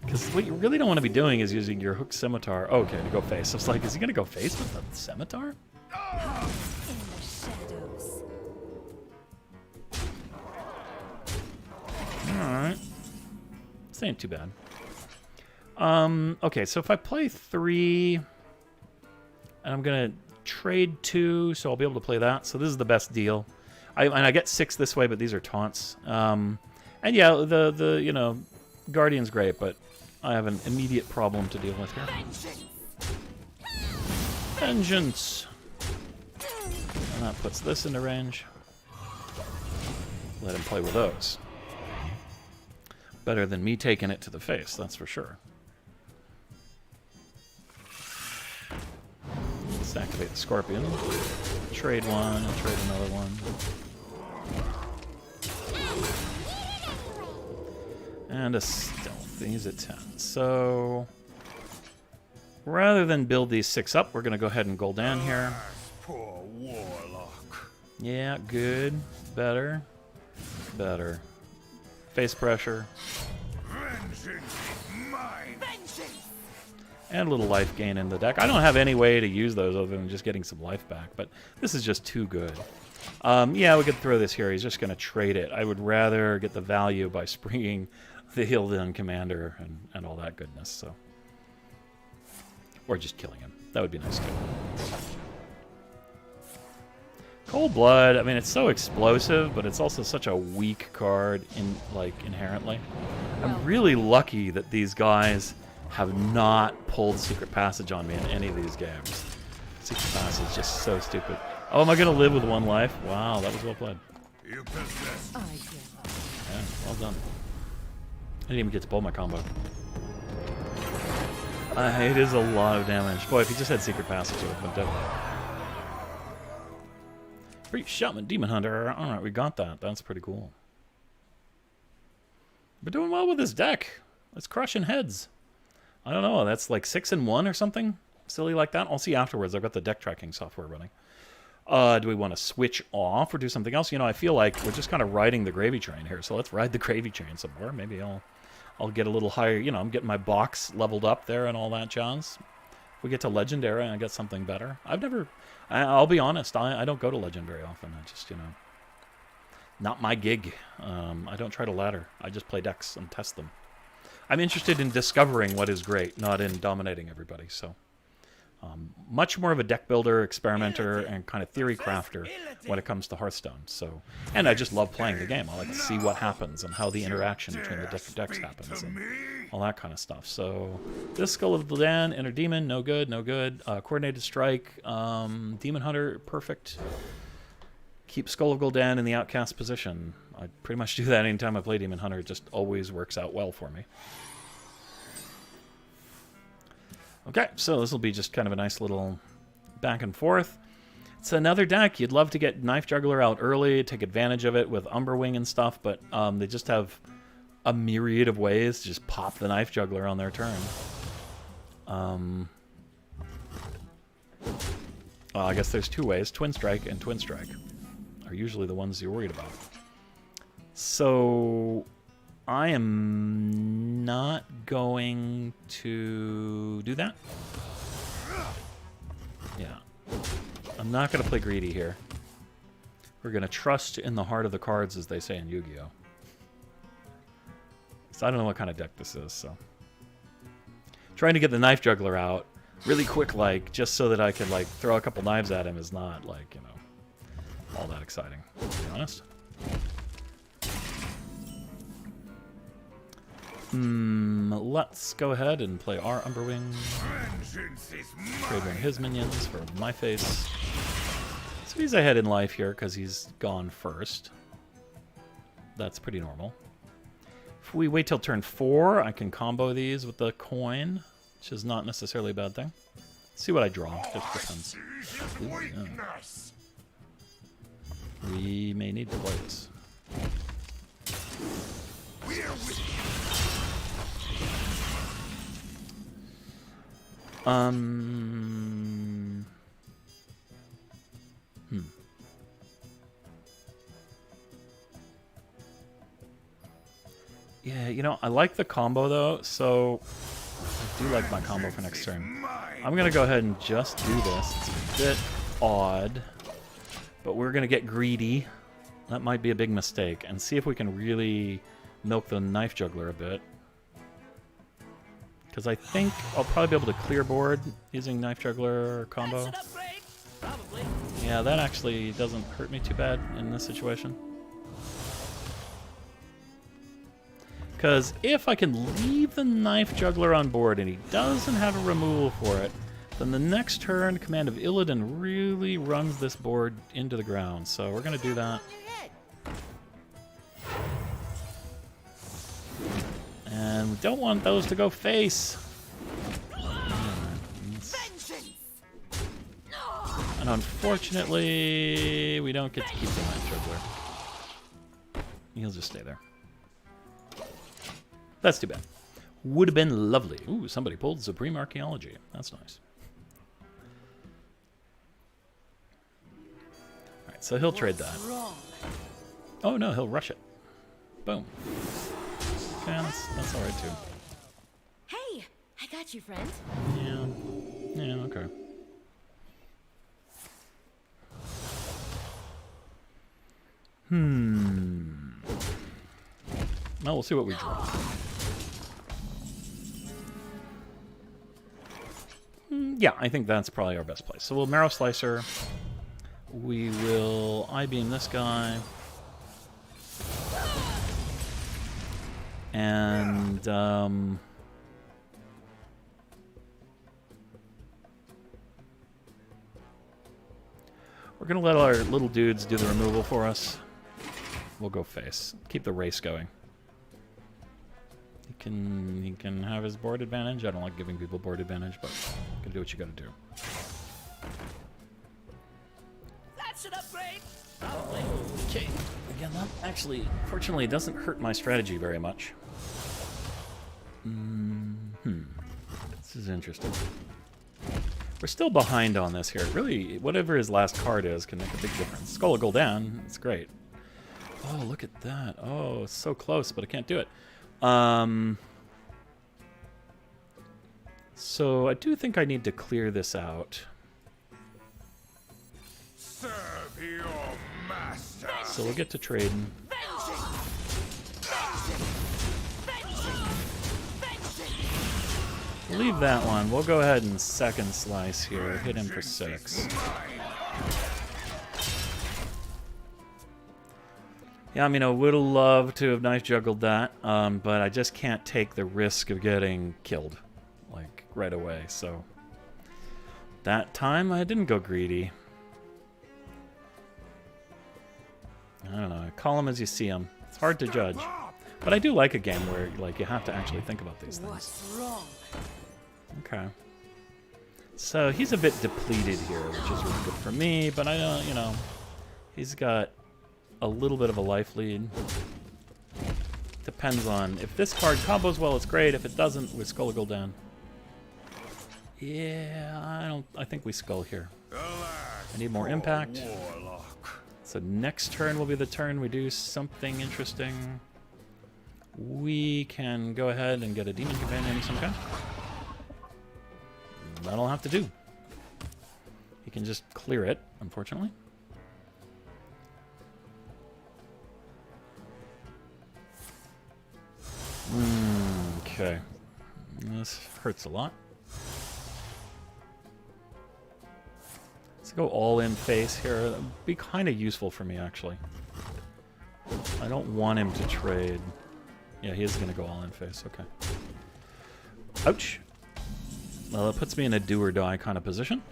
Because what you really don't want to be doing is using your hook scimitar. Oh, okay, to go face. I was like, is he going to go face with the scimitar? In the shadows. Alright. This ain't too bad. Okay, so if I play 3, and I'm going to trade 2, so I'll be able to play that. So this is the best deal. And I get 6 this way, but these are taunts. And yeah, the you know, Guardian's great, but I have an immediate problem to deal with here. Vengeance! And that puts this into range. Let him play with those. Better than me taking it to the face, that's for sure. Let's activate the Scorpion. Trade one and trade another one. And a stealth. He's at 10. So, rather than build these 6 up, we're going to go ahead and Gul'dan here. Poor warlock. Yeah, good. Better. Better. Face pressure. Vengeance is mine. And a little life gain in the deck. I don't have any way to use those other than just getting some life back, but this is just too good. Yeah, we could throw this here. He's just going to trade it. I would rather get the value by springing the Hilden Commander and all that goodness. So, or just killing him. That would be nice too. Cold Blood, I mean, it's so explosive, but it's also such a weak card inherently. I'm really lucky that these guys have not pulled Secret Passage on me in any of these games. Secret Passage is just so stupid. Oh, am I going to live with 1 life? Wow, that was well played. You possess. I give up. Yeah, well done. I didn't even get to pull my combo. It is a lot of damage. Boy, if he just had Secret Passage, it would have been dead. Free Shaman Demon Hunter. Alright, we got that. That's pretty cool. We're doing well with this deck. It's crushing heads. I don't know, that's like 6 and 1 or something silly like that. I'll see afterwards. I've got the deck tracking software running. Do we want to switch off or do something else? You know, I feel like we're just kind of riding the gravy train here, so let's ride the gravy train some more. Maybe I'll get a little higher. You know, I'm getting my box leveled up there and all that jazz. If we get to Legendary and I get something better. I'll be honest, I don't go to Legendary often. I just, you know, not my gig. I don't try to ladder. I just play decks and test them. I'm interested in discovering what is great, not in dominating everybody. So, much more of a deck builder, experimenter, and kind of theory crafter when it comes to Hearthstone. So, and I just love playing the game. I like to see what happens and how the interaction between the different decks happens and all that kind of stuff. So, this Skull of Gul'dan, Inner Demon, no good, no good. Coordinated Strike, Demon Hunter, perfect. Keep Skull of Gul'dan in the outcast position. I pretty much do that anytime I play Demon Hunter. It just always works out well for me. Okay, so this will be just kind of a nice little back and forth. It's another deck. You'd love to get Knife Juggler out early, take advantage of it with Umberwing and stuff, but they just have a myriad of ways to just pop the Knife Juggler on their turn. Well, I guess there's 2 ways. Twin Strike and Twin Strike are usually the ones you're worried about. So I am not going to do that. Yeah. I'm not going to play greedy here. We're going to trust in the heart of the cards, as they say in Yu-Gi-Oh! So I don't know what kind of deck this is, so. Trying to get the Knife Juggler out really quick, like, just so that I can, like, throw a couple knives at him is not, like, you know, all that exciting, to be honest. Let's go ahead and play our Umberwing. Trade one of his minions for my face. So he's ahead in life here because he's gone first. That's pretty normal. If we wait till turn 4, I can combo these with the coin, which is not necessarily a bad thing. Let's see what I draw. Just depends. Ooh, yeah. We may need to play this. Um. Yeah, you know, I like the combo though, so I do like my combo for next turn. I'm gonna go ahead and just do this. It's a bit odd, but we're gonna get greedy. That might be a big mistake, and see if we can really milk the knife juggler a bit. Because I think I'll probably be able to clear board using knife juggler combo. Yeah, that actually doesn't hurt me too bad in this situation. Because if I can leave the knife juggler on board and he doesn't have a removal for it, then the next turn, Command of Illidan really runs this board into the ground. So we're going to do that. And we don't want those to go face. And unfortunately, we don't get to keep the knife juggler. He'll just stay there. That's too bad. Would have been lovely. Ooh, somebody pulled Supreme Archaeology. That's nice. Alright, so he'll trade that. Oh no, he'll rush it. Boom. Okay, that's alright too. Hey, I got you, friend. Yeah. Yeah, okay. Well, we'll see what we draw. Yeah, I think that's probably our best place. So we'll Marrow Slicer. We will I-beam this guy. And, we're going to let our little dudes do the removal for us. We'll go face. Keep the race going. He can have his board advantage. I don't like giving people board advantage, but you can do what you got to do. That should upgrade. Okay. Again, that actually, fortunately, doesn't hurt my strategy very much. This is interesting. We're still behind on this here. Really, whatever his last card is can make a big difference. Skull of Gul'dan, it's great. Oh, look at that. Oh, it's so close, but I can't do it. So I do think I need to clear this out. Serve your master. So we'll get to trading. Leave that one. We'll go ahead and second slice here. Hit him for 6. Yeah, I mean, I would have loved to have knife juggled that, but I just can't take the risk of getting killed, like, right away. So that time, I didn't go greedy. I don't know. Call them as you see them. It's hard to judge. But I do like a game where, like, you have to actually think about these things. What's wrong? Okay. So he's a bit depleted here, which is really good for me, but I don't, you know, he's got a little bit of a life lead. Depends on if this card combos well, it's great. If it doesn't, we Skull of Gul'dan. Yeah, I think we skull here. I need more impact. So next turn will be the turn we do something interesting. We can go ahead and get a Demon Companion of some kind. That'll have to do. He can just clear it, unfortunately. Okay. This hurts a lot. Let's go all in face here. That would be kind of useful for me, actually. I don't want him to trade. Yeah, he is going to go all in face. Okay. Ouch. Well, it puts me in a do or die kind of position.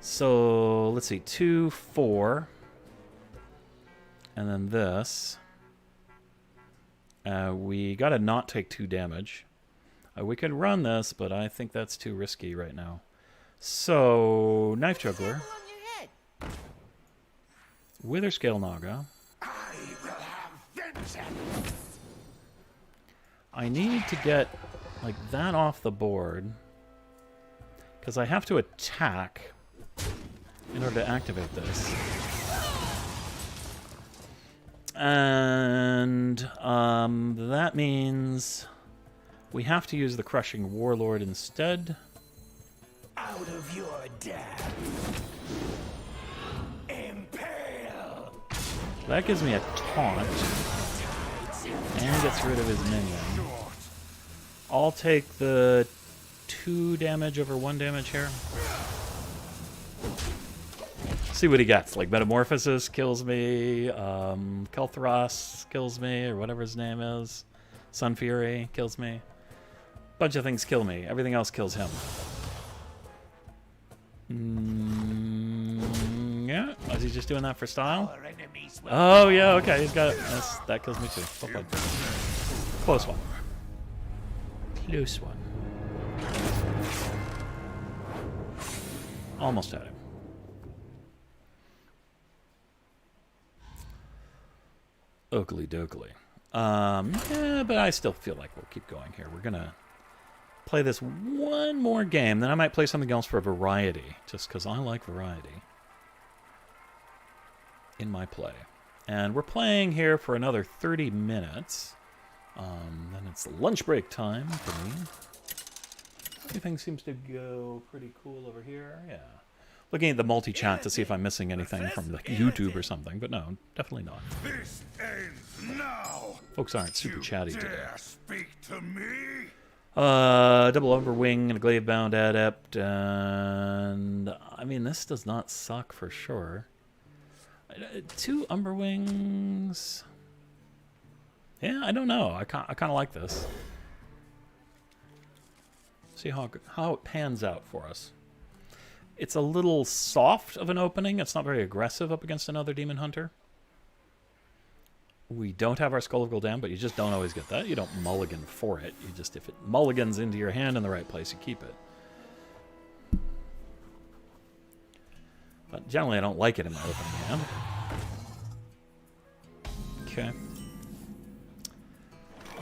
So, let's see. 2, 4. And then this. We got to not take 2 damage. We could run this, but I think that's too risky right now. So, Knife Juggler. Wither Scale Naga. I will have vengeance. I need to get, like, that off the board. Because I have to attack in order to activate this. And that means we have to use the Crushing Warlord instead. Out of your depth. Impale. That gives me a taunt. And gets rid of his minion. I'll take the 2 damage over 1 damage here. See what he gets. Like Metamorphosis kills me, Kel'Thras kills me, or whatever his name is. Sun Fury kills me. Bunch of things kill me. Everything else kills him. Yeah, is he just doing that for style? Oh yeah, okay, he's got it. That kills me too. Well played. Close one. Close one. Almost had him. Oakley dokley. Yeah, but I still feel like we'll keep going here. We're gonna play this one more game, then I might play something else for variety, just because I like variety in my play. And we're playing here for another 30 minutes. Then it's lunch break time for me. Everything seems to go pretty cool over here. Yeah. Looking at the multi-chat to see if I'm missing anything from like YouTube or something, but no, definitely not. This ends now. Folks aren't super chatty today. Dare speak to me? Double Umberwing and a Glaive-bound Adept, and I mean, this does not suck for sure. 2 Umberwings. Yeah, I don't know. I kind of like this. See how it pans out for us. It's a little soft of an opening. It's not very aggressive up against another Demon Hunter. We don't have our Skull of Gul'dan, but you just don't always get that. You don't mulligan for it. You just, if it mulligans into your hand in the right place, you keep it. But generally, I don't like it in my opening hand. Okay.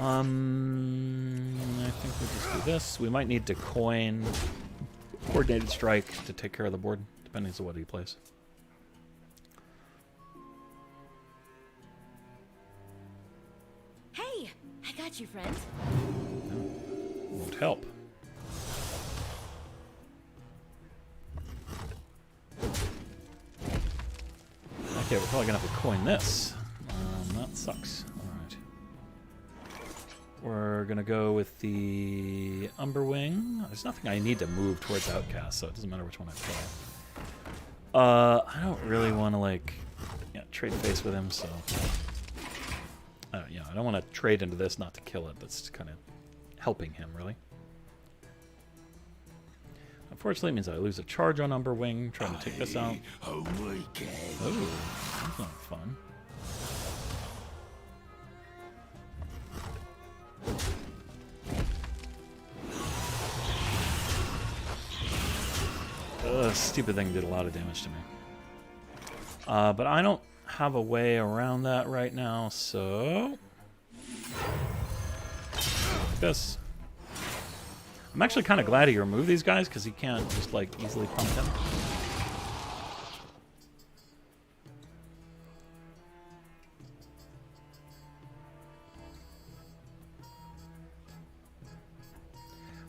I think we'll just do this. We might need to coin Coordinated Strike to take care of the board, depending on what he plays. Hey, I got you, friend. No, won't help. Okay, we're probably gonna have to coin this. That sucks. Alright. We're gonna go with the Umberwing. There's nothing I need to move towards Outcast, so it doesn't matter which one I play. I don't really want to, like, trade face with him, so... I don't want to trade into this not to kill it. That's kind of helping him, really. Unfortunately, it means I lose a charge on Umberwing, trying to take this out. Oh, that's not fun. Stupid thing did a lot of damage to me. But I don't have a way around that right now, so... like this. I'm actually kind of glad he removed these guys, because he can't just, like, easily pump them.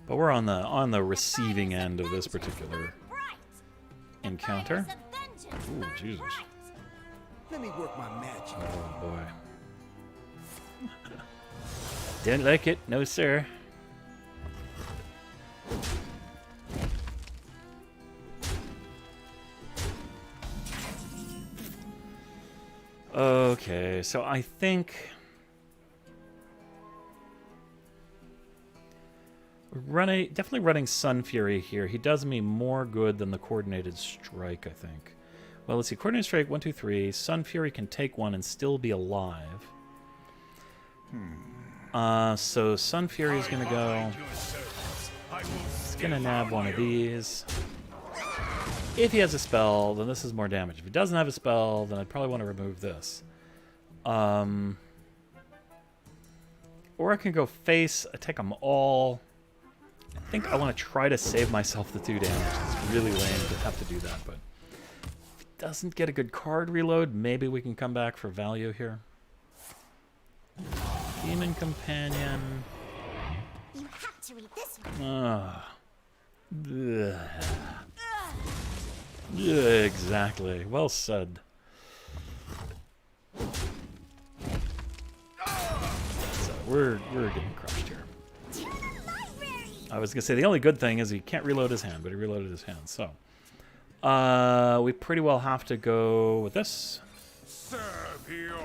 But we're on the receiving end of this particular encounter. Ooh, Jesus. Let me work my magic. Oh, boy. Didn't like it. No, sir. Okay, so I think... definitely running Sun Fury here. He does me more good than the Coordinated Strike, I think. Well, let's see. Coordinated Strike, 1, 2, 3. Sun Fury can take one and still be alive. So Sun Fury is going to go... He's going to nab one of these. If he has a spell, then this is more damage. If he doesn't have a spell, then I'd probably want to remove this. Or I can go face, attack them all... I think I want to try to save myself the 2 damage. It's really lame to have to do that, but if it doesn't get a good card reload, maybe we can come back for value here. Demon Companion. You have to read this one. Yeah, exactly. Well said. So we're getting crushed here. I was gonna say the only good thing is he can't reload his hand, but he reloaded his hand. So we pretty well have to go with this. Serve your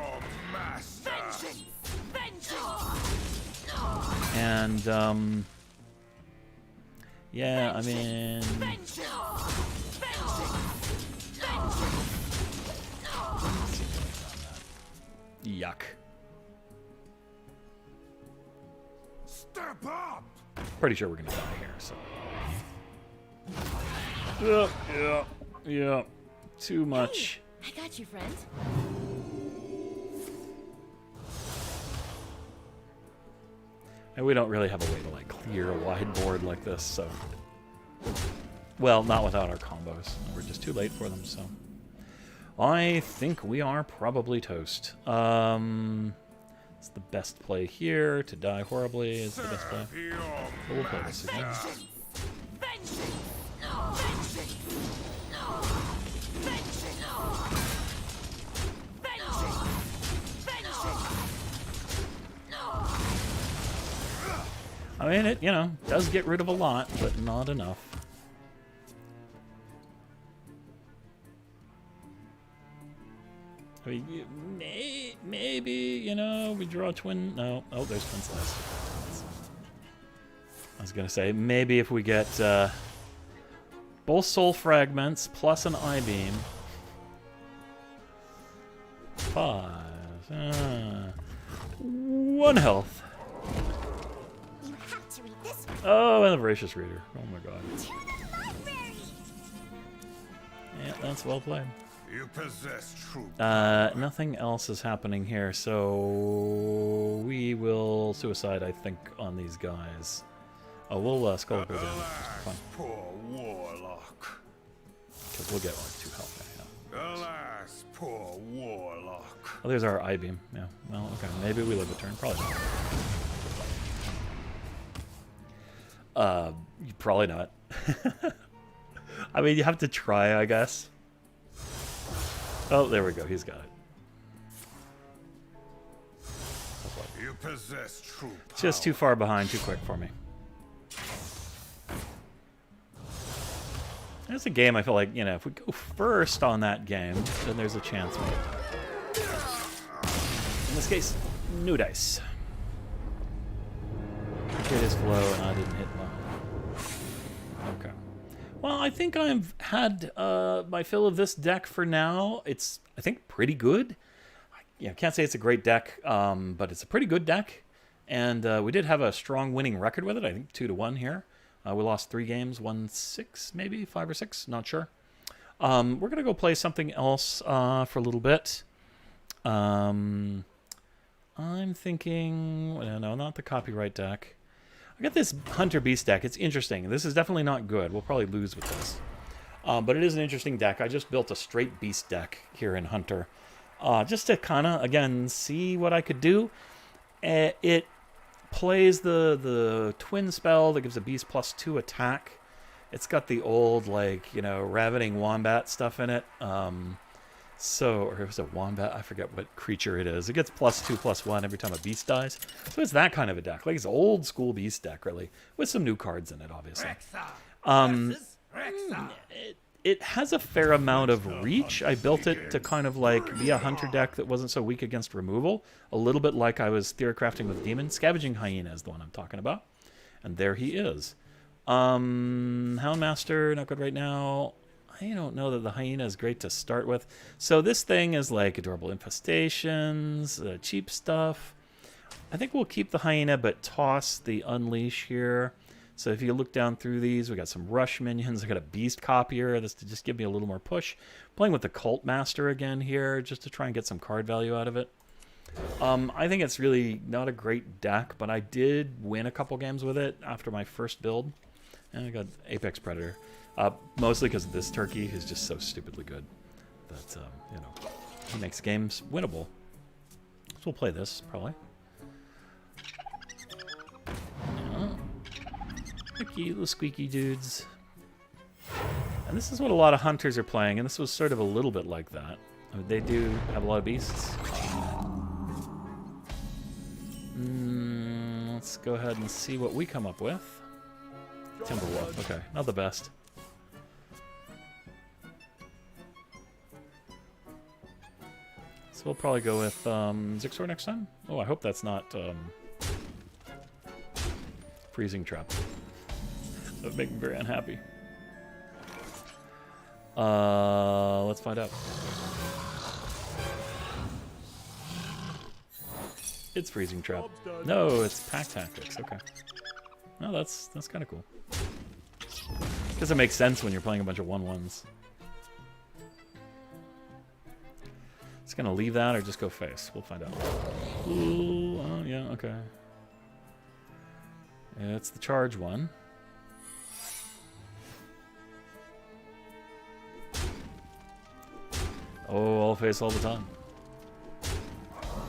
master. And yeah, I mean, yuck. Step up. Pretty sure we're gonna die here. So yeah, too much. Hey, I got you, friend. And we don't really have a way to like clear a wide board like this, so well, not without our combos. We're just too late for them, so I think we are probably toast. It's the best play here. To die horribly is the best play. But we'll play this again. I mean, it, you know, does get rid of a lot, but not enough. I mean, maybe, you know, we draw a twin. No, oh, there's twin slice. I was gonna say maybe if we get both soul fragments plus an I-beam. 5. 1 health. You have to read this one. Oh, and the Voracious Reader. Oh my god. To the library. Yeah, that's well played. You possess true. Nothing else is happening here, so we will suicide, I think, on these guys. Oh, we'll skull go down. Fine. Poor warlock. Because we'll get like 2 health. Yeah. Alas, poor warlock. Oh, there's our I-beam. Yeah. Well, okay. Maybe we live a turn. Probably not. Probably not. I mean, you have to try, I guess. Oh, there we go. He's got it. You possess true power. Just too far behind, too quick for me. There's a game I feel like, you know, if we go first on that game, then there's a chance we get. In this case, new dice. Hit his flow, and I didn't hit one. Okay. Well, I think I've had my fill of this deck for now. It's, I think, pretty good. I can't say it's a great deck, but it's a pretty good deck. And we did have a strong winning record with it. I think 2-1 here. We lost 3 games, won 6, maybe 5 or 6, not sure. We're gonna go play something else for a little bit. I'm thinking, no, not the copyright deck. I got this Hunter Beast deck. It's interesting. This is definitely not good. We'll probably lose with this. But it is an interesting deck. I just built a straight Beast deck here in Hunter. Just to kind of, again, see what I could do. It plays the twin spell that gives a Beast +2 attack. It's got the old, like, you know, Ravening Wombat stuff in it. Or it was a Wombat, I forget what creature it is. It gets +2/+1 every time a Beast dies. So it's that kind of a deck. Like, it's old school Beast deck, really. With some new cards in it, obviously. It has a fair amount of reach. I built it to kind of like be a hunter deck that wasn't so weak against removal. A little bit like I was theorycrafting with Demon. Scavenging Hyena is the one I'm talking about. And there he is. Houndmaster, not good right now. I don't know that the Hyena is great to start with. So this thing is like Adorable Infestations, cheap stuff. I think we'll keep the Hyena, but toss the Unleash here. So if you look down through these, we got some Rush minions. I got a Beast Copier. That's to just give me a little more push. Playing with the Cult Master again here, just to try and get some card value out of it. I think it's really not a great deck, but I did win a couple games with it after my first build. And I got Apex Predator. Mostly because this turkey is just so stupidly good that, you know, he makes games winnable. So we'll play this, probably. Yeah. The cute little squeaky dudes. And this is what a lot of hunters are playing, and this was sort of a little bit like that. I mean, they do have a lot of beasts. Let's go ahead and see what we come up with. Timberwolf, okay, not the best. So we'll probably go with Zixor next time. Oh, I hope that's not freezing trap. That would make me very unhappy. Let's find out. It's freezing trap. No, it's pack tactics. Okay. No, that's kind of cool. Because it makes sense when you're playing a bunch of 1/1s. It's gonna leave that or just go face. We'll find out. Ooh, oh yeah, okay. It's the charge one. Oh, all face all the time.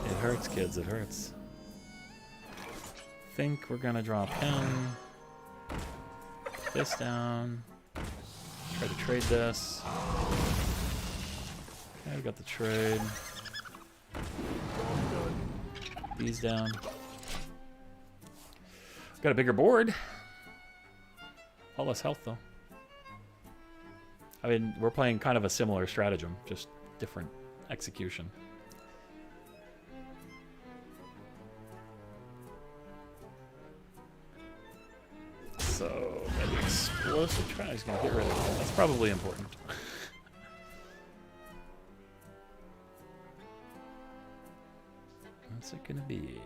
It hurts, kids. It hurts. Think we're gonna drop him. This down. Try to trade this. Okay, we got the trade. These down. Got a bigger board. All less health though. I mean, we're playing kind of a similar stratagem, just different execution. So, maybe explosive try. He's gonna get rid of it. That's probably important. What's it gonna be?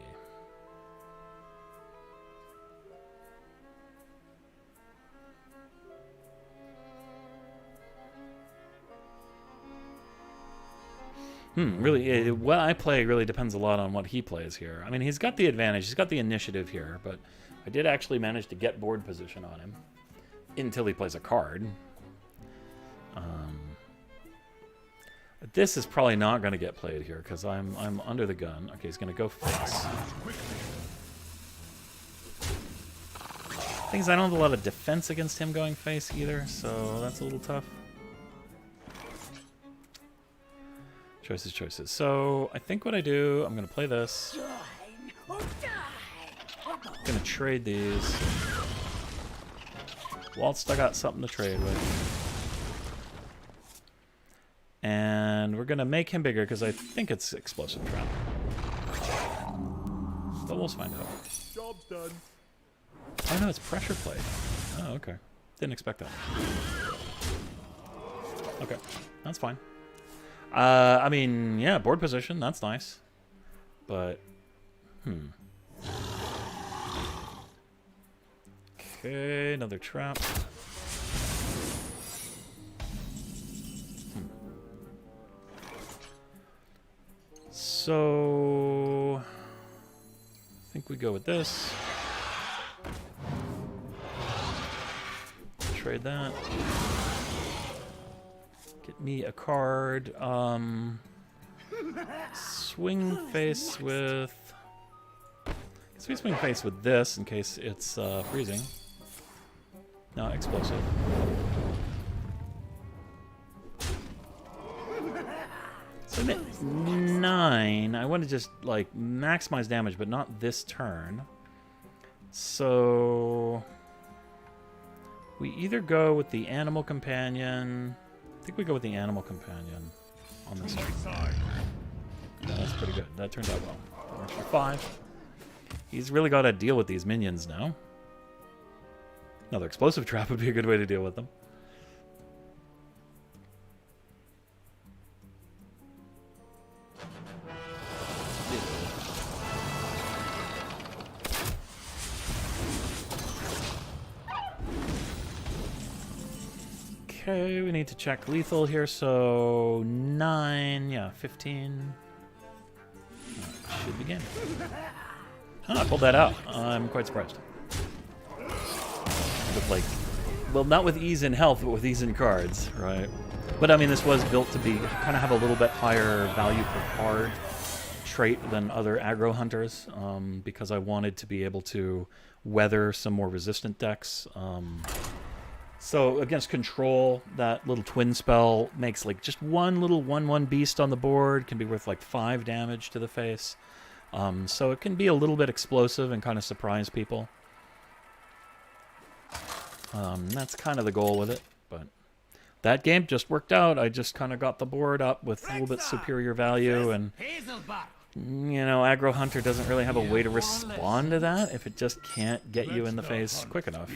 Really, what I play really depends a lot on what he plays here. I mean, he's got the advantage. He's got the initiative here, but I did actually manage to get board position on him until he plays a card. This is probably not going to get played here because I'm under the gun. Okay, he's going to go face. Thing is, I don't have a lot of defense against him going face either, so that's a little tough. Choices. So I think what I do, I'm going to play this. I'm going to trade these. Whilst I got something to trade with. And we're going to make him bigger because I think it's explosive trap. But we'll find out. Job's done. Oh no, it's pressure plate. Oh, okay. Didn't expect that. Okay, that's fine. I mean, yeah, board position, that's nice. But, Okay, another trap. So, I think we go with this. Trade that. Get me a card. Swing face with... Guess we swing face with this in case it's freezing. No, explosive. So I'm at 9. I want to just, like, maximize damage, but not this turn. So... we either go with the animal companion... I think we go with the animal companion on this turn. Yeah, that's pretty good. That turned out well. Works for 5. He's really got to deal with these minions now. Another explosive trap would be a good way to deal with them. Okay, we need to check lethal here, so 9, yeah, 15. Should begin. Oh, I pulled that out. I'm quite surprised. With like Well, not with ease in health, but with ease in cards, right? But I mean, this was built to be kind of have a little bit higher value per card trait than other aggro hunters, because I wanted to be able to weather some more resistant decks. So against control, that little twin spell makes like just one little 1/1 beast on the board, can be worth like 5 damage to the face. So it can be a little bit explosive and kind of surprise people. That's kind of the goal with it, but that game just worked out. I just kind of got the board up with a little bit superior value, and you know, aggro hunter doesn't really have a way to respond to that if it just can't get you in the face quick enough.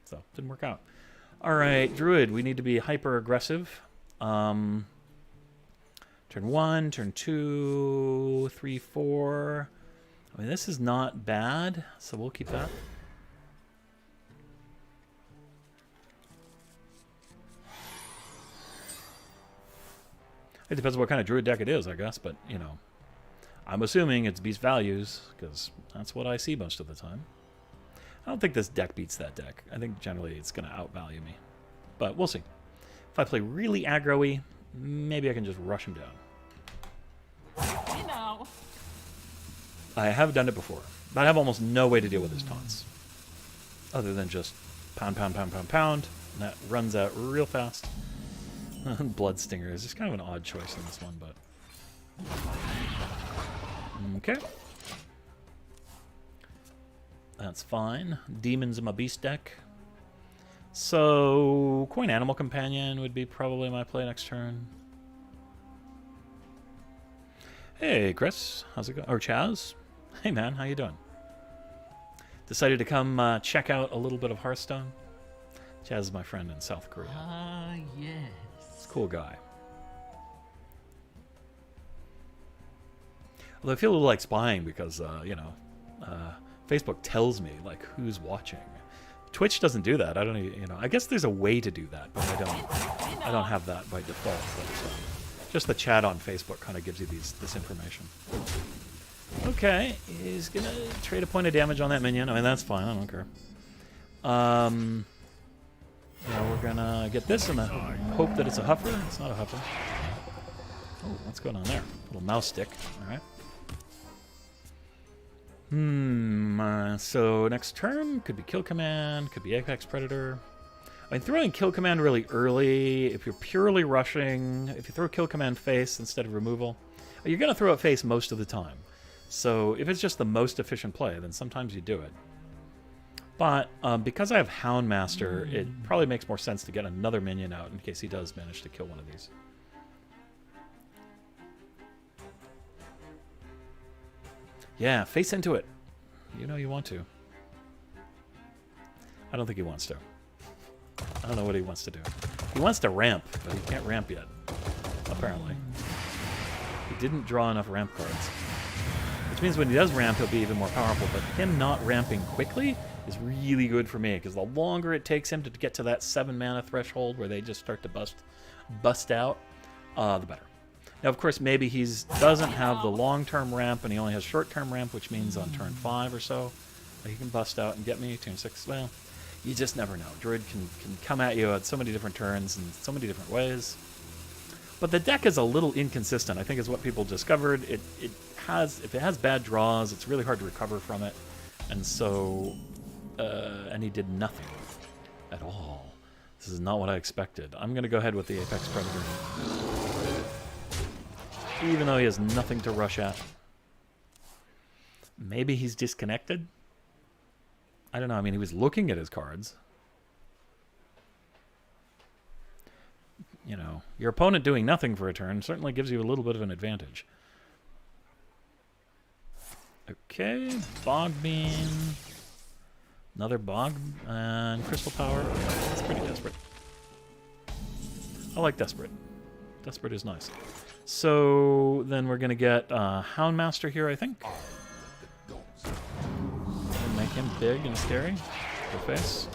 So didn't work out. All right, druid, we need to be hyper aggressive. Turn 1, turn 2, 3, 4. I mean, this is not bad, so we'll keep that. It depends on what kind of druid deck it is, I guess, but, you know, I'm assuming it's beast values, because that's what I see most of the time. I don't think this deck beats that deck. I think generally it's going to outvalue me. But we'll see. If I play really aggro-y, maybe I can just rush him down. You know. I have done it before, but I have almost no way to deal with his taunts. Other than just pound, pound, pound, pound, pound. And that runs out real fast. Blood Stinger is just kind of an odd choice in this one, but... Okay. That's fine. Demons in my beast deck. So, Coin Animal Companion would be probably my play next turn. Hey, Chris. How's it going? Or Chaz. Hey, man. How you doing? Decided to come check out a little bit of Hearthstone. Chaz is my friend in South Korea. Ah, yes. He's a cool guy. Although I feel a little like spying because, you know, Facebook tells me, like, who's watching. Twitch doesn't do that. I don't, you know, I guess there's a way to do that, but I don't have that by default. But, just the chat on Facebook kind of gives you this information. Okay, he's going to trade a point of damage on that minion. I mean, that's fine. I don't care. Yeah, we're going to get this and hope that it's a huffer. It's not a huffer. Oh, what's going on there? A little mouse stick. All right. So next turn could be Kill Command, could be Apex Predator. I mean, throwing Kill Command really early, if you're purely rushing, if you throw Kill Command face instead of removal, you're going to throw it face most of the time. So if it's just the most efficient play, then sometimes you do it. But because I have Houndmaster, it probably makes more sense to get another minion out in case he does manage to kill one of these. Yeah, face into it. You know you want to. I don't think he wants to. I don't know what he wants to do. He wants to ramp, but he can't ramp yet, apparently. He didn't draw enough ramp cards. Which means when he does ramp, he'll be even more powerful. But him not ramping quickly is really good for me, because the longer it takes him to get to that 7 mana threshold where they just start to bust out, the better. Now, of course, maybe he doesn't have the long-term ramp, and he only has short-term ramp, which means on turn 5 or so, he can bust out and get me. Turn 6, well, you just never know. Druid can come at you at so many different turns in so many different ways. But the deck is a little inconsistent, I think, is what people discovered. If it has bad draws, it's really hard to recover from it. And so, and he did nothing at all. This is not what I expected. I'm going to go ahead with the Apex Predator. Even though he has nothing to rush at. Maybe he's disconnected? I don't know. I mean, he was looking at his cards. You know, your opponent doing nothing for a turn certainly gives you a little bit of an advantage. Okay, Bog Bean. Another Bog and Crystal Power. That's pretty desperate. I like Desperate. Desperate is nice. So then we're going to get Houndmaster here, I think. And make him big and scary. Go face.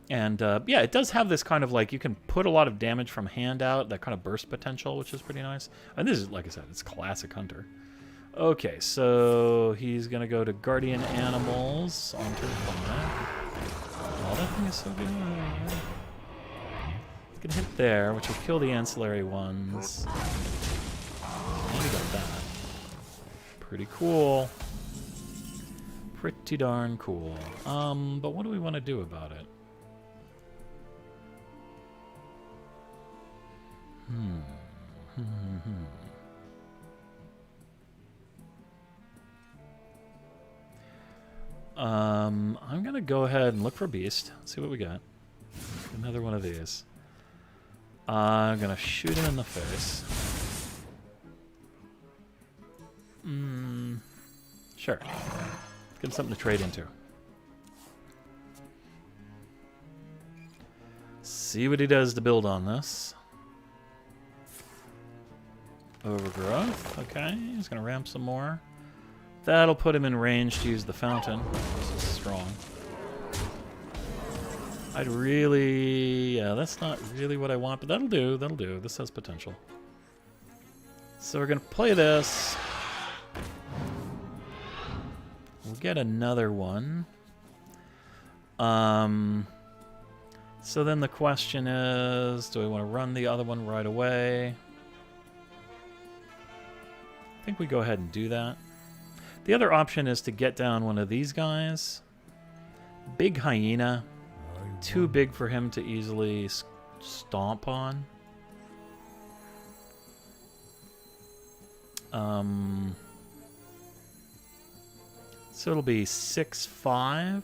And yeah, it does have this kind of like, you can put a lot of damage from hand out, that kind of burst potential, which is pretty nice. And this is, like I said, it's classic Hunter. Okay, so he's gonna go to Guardian Animals on turn 5. Oh, that thing is so good. It's gonna hit there, which will kill the ancillary ones. And he got that. Pretty cool. Pretty darn cool. But what do we want to do about it? I'm gonna go ahead and look for Beast. See what we got. Another one of these. I'm gonna shoot him in the face. Sure. Let's get something to trade into. See what he does to build on this. Overgrowth. Okay, he's gonna ramp some more. That'll put him in range to use the fountain. This is strong. I'd really... Yeah, that's not really what I want, but that'll do. That'll do. This has potential. So we're going to play this. We'll get another one. So then the question is, do I want to run the other one right away? I think we go ahead and do that. The other option is to get down one of these guys. Big hyena. Too big for him to easily stomp on. So it'll be 6-5.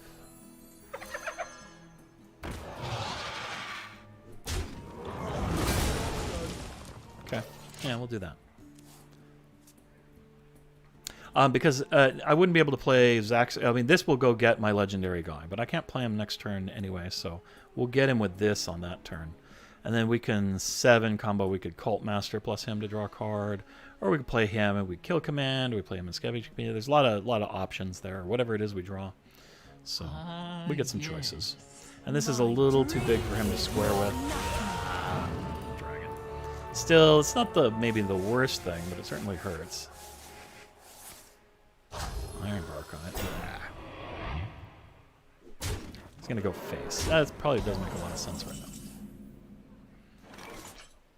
Okay. Yeah, we'll do that. Because I wouldn't be able to play Zach's... I mean, this will go get my legendary guy, but I can't play him next turn anyway, so we'll get him with this on that turn. And then we can 7 combo. We could Cult Master plus him to draw a card, or we could play him and we kill command, or we play him in Scavenge Command. There's a lot of options there, whatever it is we draw. So we get some choices. And this is a little too big for him to square with. Dragon. Still, it's not maybe the worst thing, but it certainly hurts. Iron Bark on it. He's gonna go face. That probably does make a lot of sense right now.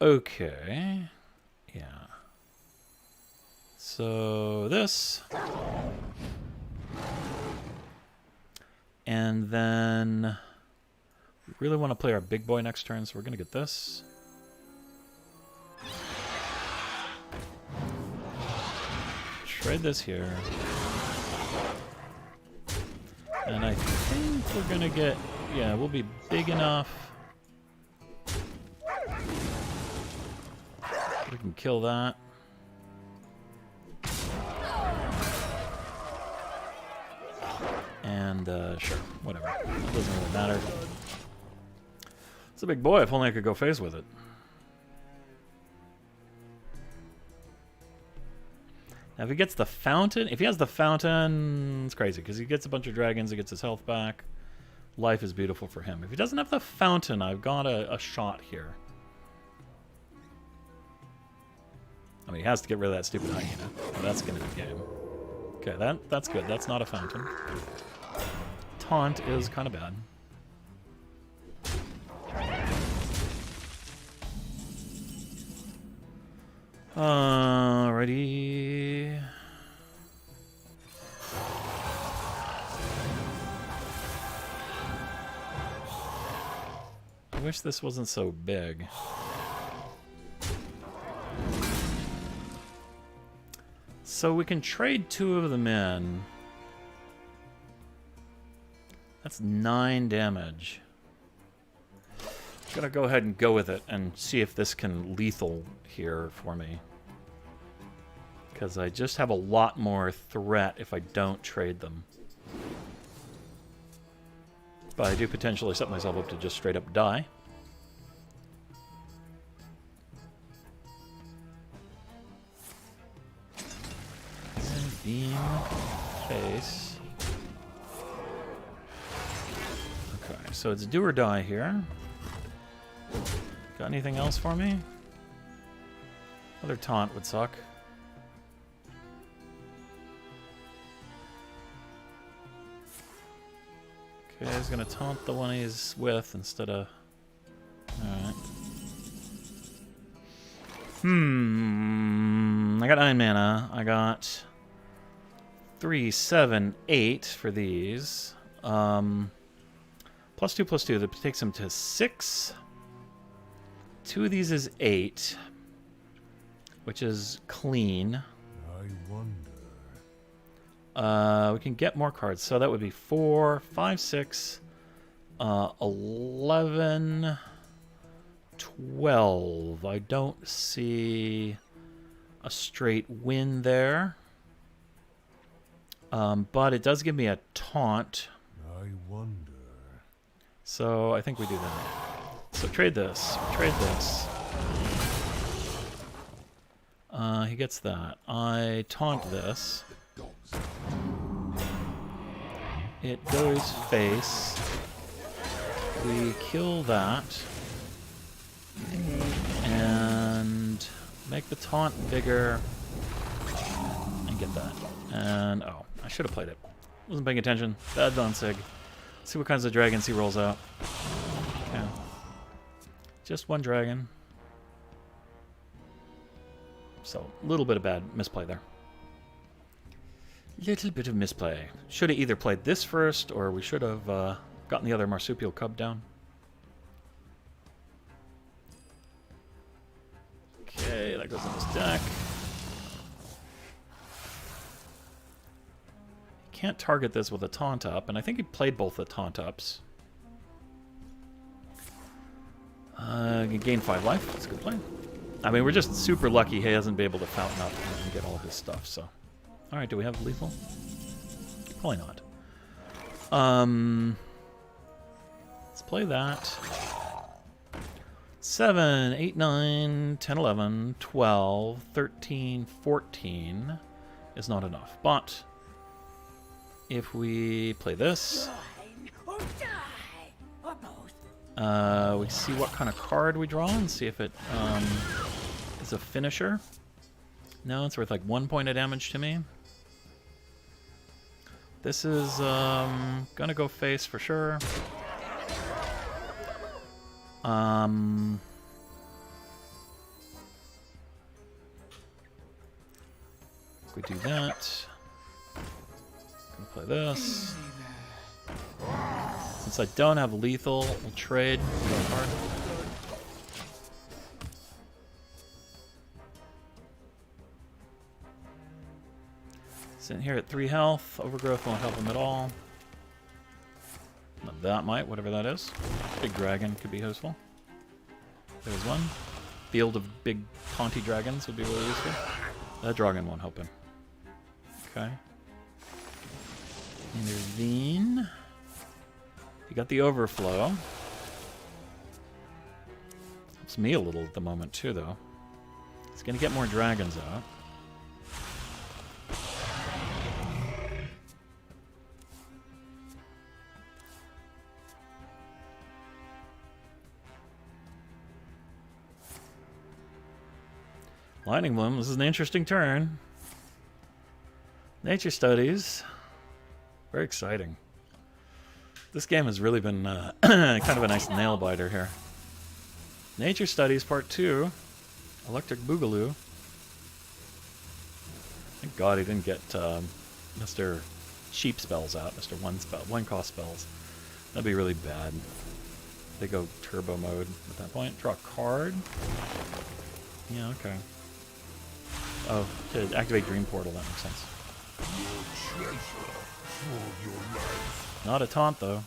Okay. Yeah. So this. And then we really want to play our big boy next turn, so we're gonna get this. Trade this here. And I think we're gonna get... Yeah, we'll be big enough. We can kill that. And, sure, whatever. It doesn't really matter. It's a big boy, if only I could go face with it. Now, if he gets the fountain, if he has the fountain, it's crazy, because he gets a bunch of dragons, he gets his health back. Life is beautiful for him. If he doesn't have the fountain, I've got a shot here. I mean, he has to get rid of that stupid hyena. That's going to be game. Okay, that's good. That's not a fountain. Taunt is kind of bad. Alrighty. I wish this wasn't so big. So we can trade 2 of them in. That's 9 damage. Gonna go ahead and go with it and see if this can lethal here for me. Because I just have a lot more threat if I don't trade them. But I do potentially set myself up to just straight up die. And beam face. Okay, so it's do or die here. Got anything else for me? Another taunt would suck. Okay, he's gonna taunt the one he's with instead of... Alright. I got 9 mana. I got 3, 7, 8 for these. +2, +2. That takes him to 6. 2 of these is 8, which is clean. I wonder. We can get more cards. So that would be 4, 5, 6, 11, 12. I don't see a straight win there. But it does give me a taunt. I wonder. So I think we do that. So trade this. Trade this. He gets that. I taunt this. It goes face. We kill that. And make the taunt bigger. And get that. And, oh, I should have played it. Wasn't paying attention. Bad Donsig. See what kinds of dragons he rolls out. Okay. Just one dragon. So, a little bit of bad misplay there. Little bit of misplay. Should have either played this first, or we should have gotten the other marsupial cub down. Okay, that goes in his deck. Can't target this with a taunt up, and I think he played both the taunt ups. Gain 5 life. That's a good play. I mean, we're just super lucky he hasn't been able to fountain up and get all his stuff, so. Alright, do we have lethal? Probably not. Let's play that. 7, 8, 9, 10, 11, 12, 13, 14 is not enough. But if we play this, Or die. Or both. we see what kind of card we draw and see if it is a finisher. No, it's worth like 1 point of damage to me. This is gonna go face for sure. If we do that, gonna play this. Since I don't have lethal, we'll trade. Sitting here at 3 health. Overgrowth won't help him at all. That might, whatever that is. Big dragon could be useful. There's one. Field of big taunty dragons would be really useful. That dragon won't help him. Okay. Intervene. You got the overflow. Helps me a little at the moment too, though. He's gonna get more dragons out. Lightning Bloom, this is an interesting turn. Nature Studies. Very exciting. This game has really been kind of a nice nail biter here. Nature Studies Part 2. Electric Boogaloo. Thank God he didn't get Mr. Cheap spells out, Mr. One cost spells. That'd be really bad. They go turbo mode at that point. Draw a card. Yeah, okay. Oh, to activate Dream Portal, that makes sense. Not a taunt, though.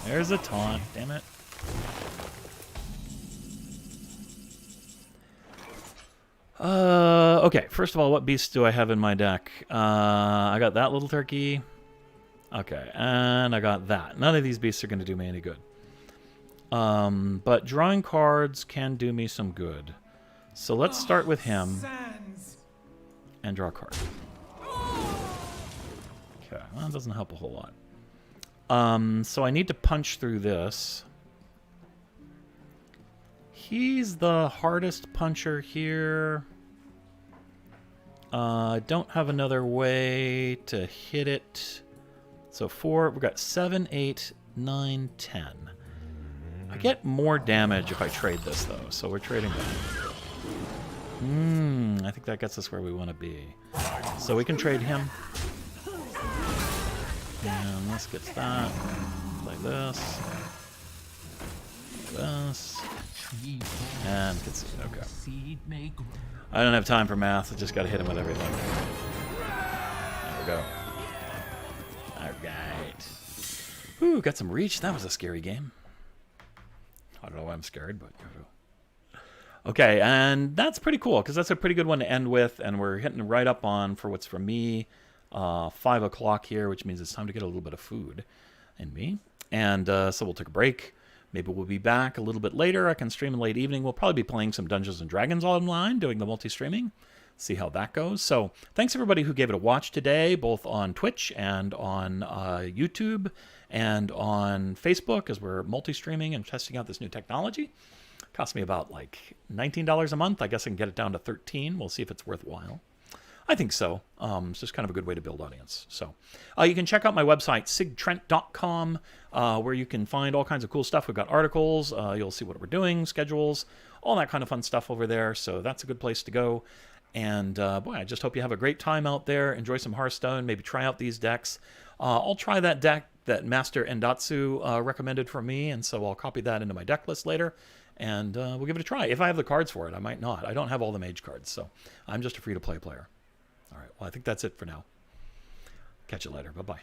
There's a taunt, damn it. Okay, first of all, what beasts do I have in my deck? I got that little turkey. Okay, and I got that. None of these beasts are going to do me any good. But drawing cards can do me some good. So let's start with him and draw a card. Okay, well, that doesn't help a whole lot. So I need to punch through this. He's the hardest puncher here. I don't have another way to hit it. So 4, we've got 7, 8, 9, 10. I get more damage if I trade this, though, so we're trading that. I think that gets us where we want to be. So we can trade him. And this gets that. Like this. This. And concede. Okay. I don't have time for math. I just got to hit him with everything. There we go. Alright. Ooh, got some reach. That was a scary game. I don't know why I'm scared, but... Okay, and that's pretty cool, because that's a pretty good one to end with, and we're hitting right up on, for what's for me, 5 o'clock here, which means it's time to get a little bit of food in me. And so we'll take a break. Maybe we'll be back a little bit later. I can stream in late evening. We'll probably be playing some Dungeons & Dragons online, doing the multi-streaming. See how that goes. So thanks everybody who gave it a watch today, both on Twitch and on YouTube and on Facebook, as we're multi-streaming and testing out this new technology. Cost me about like $19 a month. I guess I can get it down to $13. We'll see if it's worthwhile. I think so. It's just kind of a good way to build audience. So you can check out my website, sigtrent.com, where you can find all kinds of cool stuff. We've got articles. You'll see what we're doing, schedules, all that kind of fun stuff over there. So that's a good place to go. And boy, I just hope you have a great time out there. Enjoy some Hearthstone. Maybe try out these decks. I'll try that deck that Master Endatsu recommended for me, and so I'll copy that into my deck list later. And we'll give it a try. If I have the cards for it, I might not. I don't have all the mage cards, so I'm just a free-to-play player. All right, well, I think that's it for now. Catch you later. Bye-bye.